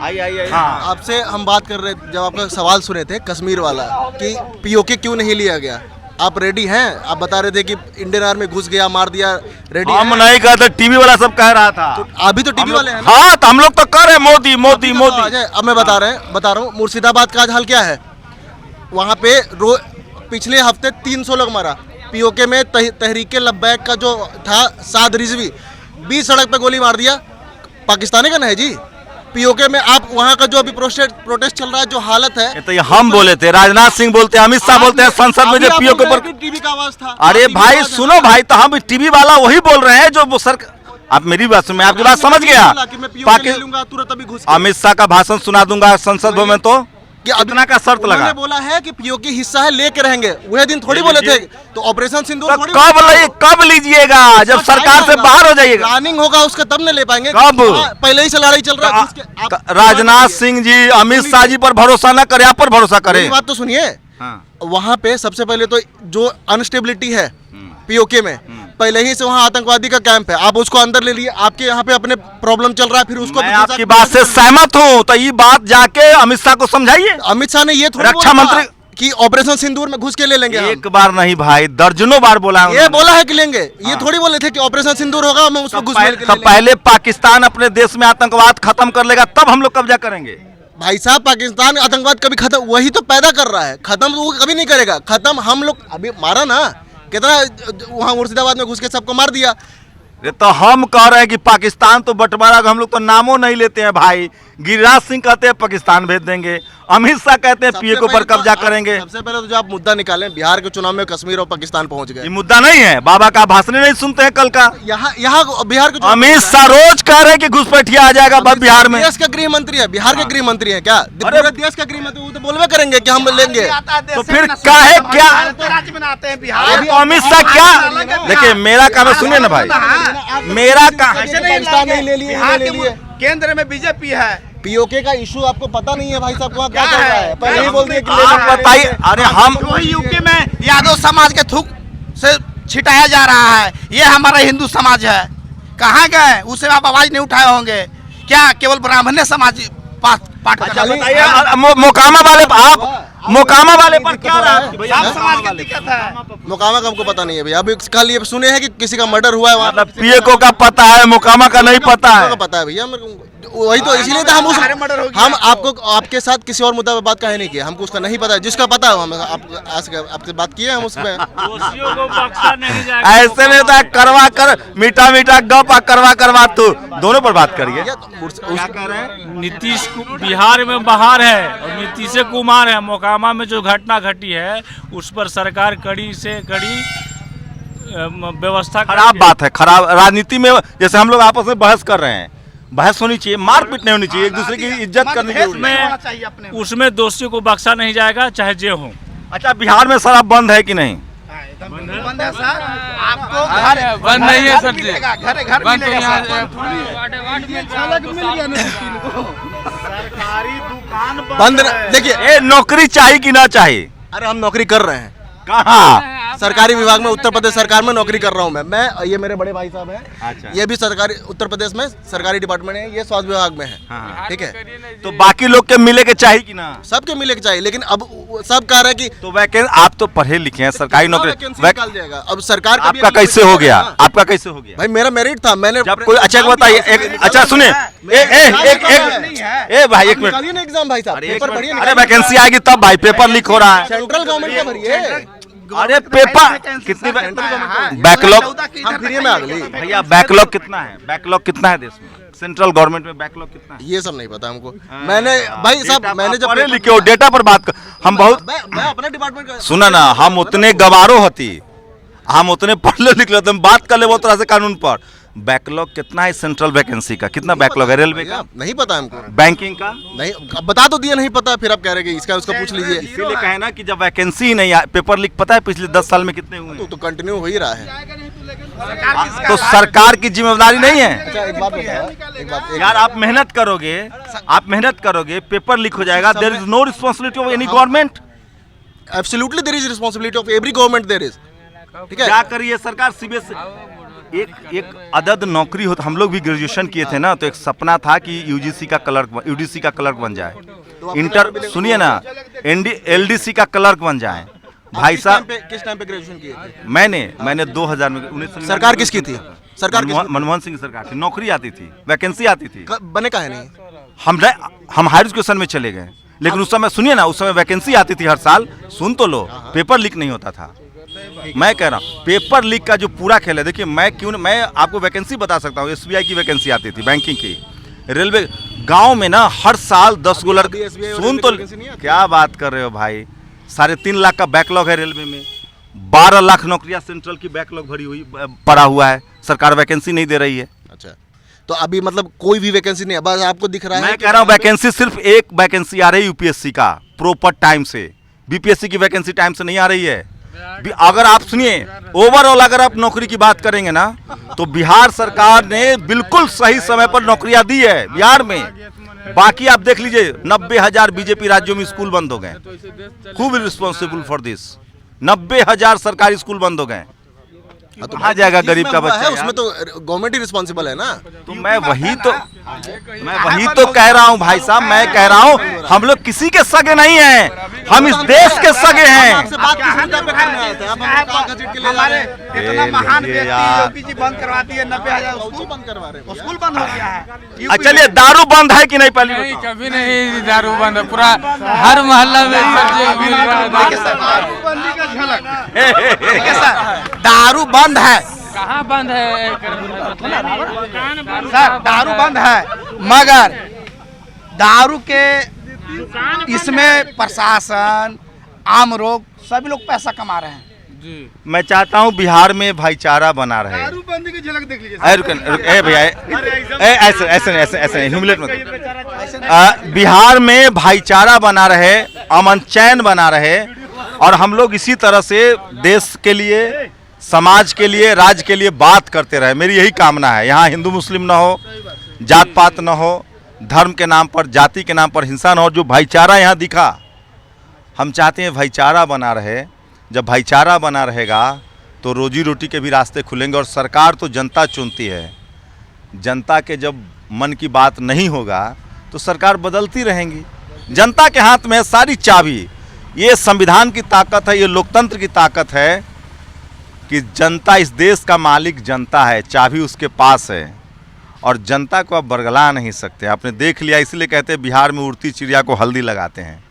आइए। आपसे हम बात कर रहे, जब आपका सवाल सुने थे कश्मीर वाला कि पीओके क्यों नहीं लिया गया, आप रेडी हैं? आप बता रहे थे कि इंडियन आर्मी घुस गया, मार दिया, रेडी हम नहीं कहते, टीवी वाला सब कह रहा था। तो अभी तो टीवी वाले हैं ना? हाँ, तो हम लोग तो कर रहे हैं मोदी मोदी मोदी। अब मैं बता रहा हूँ मुर्शिदाबाद का आज हाल क्या है। वहाँ पे पिछले हफ्ते 300 लोग मारा। पीओके में तहरीके लब्बैक का जो था साद रिजवी 20 सड़क पे गोली मार दिया। पाकिस्तानी का नहीं जी। पीओके में आप वहाँ का जो अभी प्रोटेस्ट चल रहा है, जो हालत है, तो ये हम बोले थे, राजनाथ सिंह बोलते हैं, अमित शाह बोलते हैं संसद में जो पीओके पर टीवी का आवाज था। अरे भाई सुनो भाई, तो हम टीवी वाला वही बोल रहे हैं जो वो सर। आप मेरी बात सुन, मैं आपकी बात समझ गया। अमित शाह का भाषण सुना दूंगा संसद भवन में, तो कि इतना का शर्त लगा। बोला है कि पीओके हिस्सा है, लेके रहेंगे। वह दिन थोड़ी बोले थे। तो ऑपरेशन सिंदूर कब लीजिएगा? जब सरकार से बाहर हो जाइएगा, प्लानिंग होगा उसका, तब न ले पाएंगे। कब? पहले ही से लड़ाई चल रहा है। राजनाथ सिंह जी अमित शाह जी पर भरोसा न करे, आप पर भरोसा करे। बात तो सुनिए, वहाँ पे सबसे पहले तो जो अनस्टेबिलिटी है पीओके में, पहले ही से वहाँ आतंकवादी का कैंप है। आप उसको अंदर ले लिए, आपके यहाँ पे अपने प्रॉब्लम चल रहा है, फिर उसको मैं आपकी बात से सहमत हूँ। तो ये बात जाके अमित शाह को समझाइए। अमित शाह ने ये रक्षा मंत्री कि ऑपरेशन सिंदूर में घुस के ले लेंगे। एक बार नहीं भाई, दर्जनों बार बोला है। ये बोला है कि लेंगे, ये थोड़ी बोले थे कि ऑपरेशन सिंदूर होगा, मैं उसको घुस के ले पहले पाकिस्तान अपने देश में आतंकवाद खत्म कर लेगा, तब हम लोग कब्जा करेंगे। भाई साहब, पाकिस्तान आतंकवाद कभी खत्म, वही तो पैदा कर रहा है। खत्म वो कभी नहीं करेगा। खत्म हम लोग अभी मारा ना, कितना वहाँ मुर्शिदाबाद में घुस के सबको मार दिया। ये तो हम कह रहे हैं कि पाकिस्तान तो बंटवारा, हम लोग तो नामों नहीं लेते हैं भाई। गिरिराज सिंह कहते हैं पाकिस्तान भेज देंगे, अमित शाह कहते हैं पीओके पर कब्जा करेंगे। सबसे पहले तो जो आप मुद्दा निकालें, बिहार के चुनाव में कश्मीर और पाकिस्तान पहुंच गए। ये मुद्दा नहीं है, बाबा का भाषण नहीं सुनते हैं कल का। यहाँ बिहार के अमित शाह रोज कह रहे हैं कि घुसपैठिया आ जाएगा बिहार में। देश का गृह मंत्री है, बिहार के गृह मंत्री है क्या? पूरे देश का गृह मंत्री, वो तो बोलवे करेंगे कि हम लेंगे। तो फिर क्या है, क्या अमित शाह क्या? देखिए मेरा काम सुनिए ना भाई, मेरा काम पाकिस्तान नहीं ले लिए, केंद्र में बीजेपी है। पीओके का इशू आपको पता नहीं है भाई साहब, वहाँ क्या चल रहा है? पहले ही बोल दिए कि बताइए। अरे हम यूपी में यादव समाज के थूक से छिटाया जा रहा है। ये हमारा हिंदू समाज है, कहाँ गए? उसे आप आवाज नहीं उठाए होंगे क्या? केवल ब्राह्मण्य समाज पाठ मोकामा वाले आप मोकामा वाले पर क्या रहा? समाज की दिक्कत है। मोकामा का हमको पता नहीं है भैया। अभी कल ये सुने हैं कि किसी का मर्डर हुआ है वहाँ। मतलब पीओके का पता है, मोकामा का नहीं पता है। पता है भैया, वही तो इसीलिए तो हम आपको आपके साथ किसी और मुद्दा पे बात काहे नहीं किया। हमको उसका नहीं पता है, जिसका पता है हम आपसे बात किए हम उसमें। ऐसे नहीं होता है, करवा कर मीठा मीठा गप करवा तू दोनों पर बात करिए। क्या कह रहे हैं? नीतीश बिहार में बाहर है और नीतीश कुमार है। मोकामा में जो घटना घटी है उस पर सरकार कड़ी से कड़ी व्यवस्था। खराब बात है, खराब राजनीति में। जैसे हम लोग आपस में बहस कर रहे हैं, बहस होनी चाहिए, मारपीट नहीं होनी चाहिए, एक दूसरे की इज्जत करनी चाहिए। उसमें दोषियों को बख्शा नहीं जाएगा, चाहे जे हो। अच्छा, बिहार में शराब बंद है कि नहीं? बंद है सर, आपको घर बंद नहीं है सर जी, घर मिलेगा। सरकारी दुकान बंद। देखिए, नौकरी चाहिए कि ना चाहिए? अरे हम नौकरी कर रहे हैं। कहाँ? सरकारी विभाग में, उत्तर प्रदेश सरकार में नौकरी कर रहा हूँ मैं। ये मेरे बड़े भाई साहब हैं। अच्छा। ये भी सरकारी उत्तर प्रदेश में सरकारी डिपार्टमेंट है, ये स्वास्थ्य विभाग में है। हाँ। ठीक है, तो बाकी लोग के मिले के चाहिए कि ना? सबके मिले के चाहिए, लेकिन अब सब कह रहे हैं कि तो वैकेंसी, आप तो पढ़े लिखे हैं, सरकारी नौकरी निकाल जाएगा। अब सरकार का आपका कैसे हो गया? आपका कैसे हो गया? भाई मेरा मेरिट था, मैंने जब कोई अच्छा बताइए। अच्छा सुनिए, भाई एक मिनट, एग्जाम भाई साहब, पेपर पढ़िए। अरे वैकेंसी आएगी तब भाई, पेपर लीक हो रहा है। सेंट्रल गवर्नमेंट का भरिए। अरे पेपर कितनी बैकलॉग फ्री में आ गई भैया। बैकलॉग कितना है? बैकलॉग कितना है देश में? सेंट्रल गवर्नमेंट में बैकलॉग कितना है? ये सब नहीं पता हमको। मैंने भाई साहब, मैंने जब पढ़े लिखे हो, डेटा पर बात कर। हम बहुत मैं अपना डिपार्टमेंट का सुना ना, हम उतने गवारो होती, हम उतने पढ़ले लिखले होते, हम बात कर ले वो तरह से कानून पर। बैकलॉग कितना है सेंट्रल वैकेंसी का? कितना बैकलॉग है रेलवे का? नहीं पता हमको। बैंकिंग का नहीं, बता तो दिया, नहीं पता, फिर आप कह रहे हैं कि इसका उसका पूछ लीजिए। इसीलिए कहे ना कि जब वैकेंसी ही नहीं, पेपर लीक पता है पिछले 10 साल में कितने हुए? तो कंटिन्यू हो ही रहा है। तो सरकार की जिम्मेदारी नहीं है? अच्छा एक बात बताओ, यार आप मेहनत करोगे, पेपर लीक हो जाएगा। There is no responsibility of any government. Absolutely there is responsibility of every government there is. ठीक है, क्या करिए सरकार? सीबीएसई एक अदद नौकरी हो। हम लोग भी ग्रेजुएशन किए थे ना, तो एक सपना था कि यूडीसी का क्लर्क बन जाए। सुनिए ना, एलडीसी का क्लर्क बन जाए। भाई साहब किस टाइम पे ग्रेजुएशन किए थे? मैंने 2000 में 1999 सरकार किसकी थी? सरकार मनमोहन सिंह सरकार थी। नौकरी आती थी, वैकेंसी आती थी। बने काहे नहीं? हम हायर एजुकेशन में चले गए, लेकिन उस समय सुनिए ना, उस समय वैकेंसी आती थी हर साल। सुन तो लो, पेपर लीक नहीं होता था। मैं कह रहा हूँ पेपर लीक का जो पूरा खेल है, देखिए मैं आपको वैकेंसी बता सकता हूँ। SBI की वैकेंसी आती थी, बैंकिंग की, रेलवे, गांव में ना हर साल 10 गो लड़के। सुन तो, क्या बात कर रहे हो भाई, 3.5 लाख का बैकलॉग है रेलवे में, 12 लाख नौकरियां सेंट्रल की बैकलॉग भरी हुई पड़ा हुआ है, सरकार वैकेंसी नहीं दे रही है। अच्छा, तो अभी मतलब कोई भी वैकेंसी नहीं है, बस आपको दिख रहा है? मैं कह रहा हूँ वैकेंसी सिर्फ एक वैकेंसी आ रही है यूपीएससी का, प्रॉपर टाइम से। बीपीएससी की वैकेंसी टाइम से नहीं आ रही है। अगर आप सुनिए, ओवरऑल अगर आप नौकरी की बात करेंगे ना, तो बिहार सरकार ने बिल्कुल सही समय पर नौकरियां दी है बिहार में। बाकी आप देख लीजिए, 90,000 बीजेपी राज्यों में स्कूल बंद हो गए। Who will responsible for this? 90,000 सरकारी स्कूल बंद हो गए। तो कहाँ जाएगा गरीब का बच्चा? उसमें तो गवर्नमेंट ही रिस्पॉन्सिबल है ना। तो मैं वही तो कह रहा हूँ भाई साहब, मैं कह रहा हूँ हम लोग किसी के सगे नहीं हैं, हम इस देश के सगे हैं। हमारे इतना महान व्यक्ति योगी जी बंद करवा दिए, 90,000 स्कूल बंद करवा रहे, स्कूल बंद हो गया है। चलिए, दारू बंद है कि नहीं? पहले नहीं, कभी नहीं दारू बंद है, पूरा हर मोहल्ला में मिल रहा है दारूबंदी का झलक। देखिए सर, दारू बंद है, कहाँ बंद है? सर दारू बंद है, मगर दारू के इसमें प्रशासन, आम लोग, सभी लोग पैसा कमा रहे हैं। मैं चाहता हूं बिहार में भाईचारा बना रहे। दारूबंदी की झलक देख लीजिए। भैया, ऐसे ह्यूमिलेट मत। बिहार में भाईचारा बना रहे, अमन चैन बना रहे, और हम लोग इसी तरह से देश के लिए, समाज के लिए, राज्य के लिए बात करते रहे। मेरी यही कामना है। यहाँ हिंदू मुस्लिम ना हो, जात पात ना हो, धर्म के नाम पर, जाति के नाम पर हिंसा ना हो। जो भाईचारा यहाँ दिखा, हम चाहते हैं भाईचारा बना रहे। जब भाईचारा बना रहेगा तो रोजी रोटी के भी रास्ते खुलेंगे। और सरकार तो जनता चुनती है, जनता के जब मन की बात नहीं होगा तो सरकार बदलती रहेंगी। जनता के हाथ में है सारी चाबी। ये संविधान की ताकत है, ये लोकतंत्र की ताकत है कि जनता, इस देश का मालिक जनता है, चाबी उसके पास है, और जनता को आप बरगला नहीं सकते। आपने देख लिया, इसलिए कहते हैं बिहार में उड़ती चिड़िया को हल्दी लगाते हैं।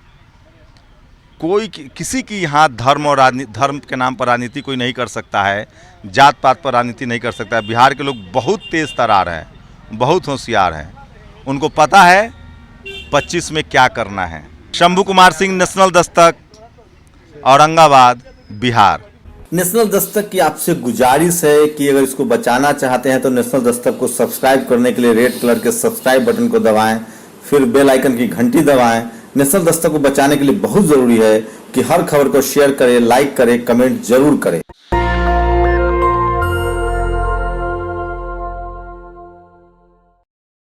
कोई किसी की यहाँ धर्म और धर्म के नाम पर राजनीति कोई नहीं कर सकता है, जात पात पर राजनीति नहीं कर सकता है। बिहार के लोग बहुत तेज तरार हैं, बहुत होशियार हैं, उनको पता है 25 में क्या करना है। शंभू कुमार सिंह, नेशनल दस्तक, औरंगाबाद, बिहार। नेशनल दस्तक की आपसे गुजारिश है कि अगर इसको बचाना चाहते हैं तो नेशनल दस्तक को सब्सक्राइब करने के लिए रेड कलर के सब्सक्राइब बटन को दबाएं, फिर बेल आइकन की घंटी दबाएं। नेशनल दस्तक को बचाने के लिए बहुत जरूरी है कि हर खबर को शेयर करें, लाइक करें, कमेंट जरूर करें।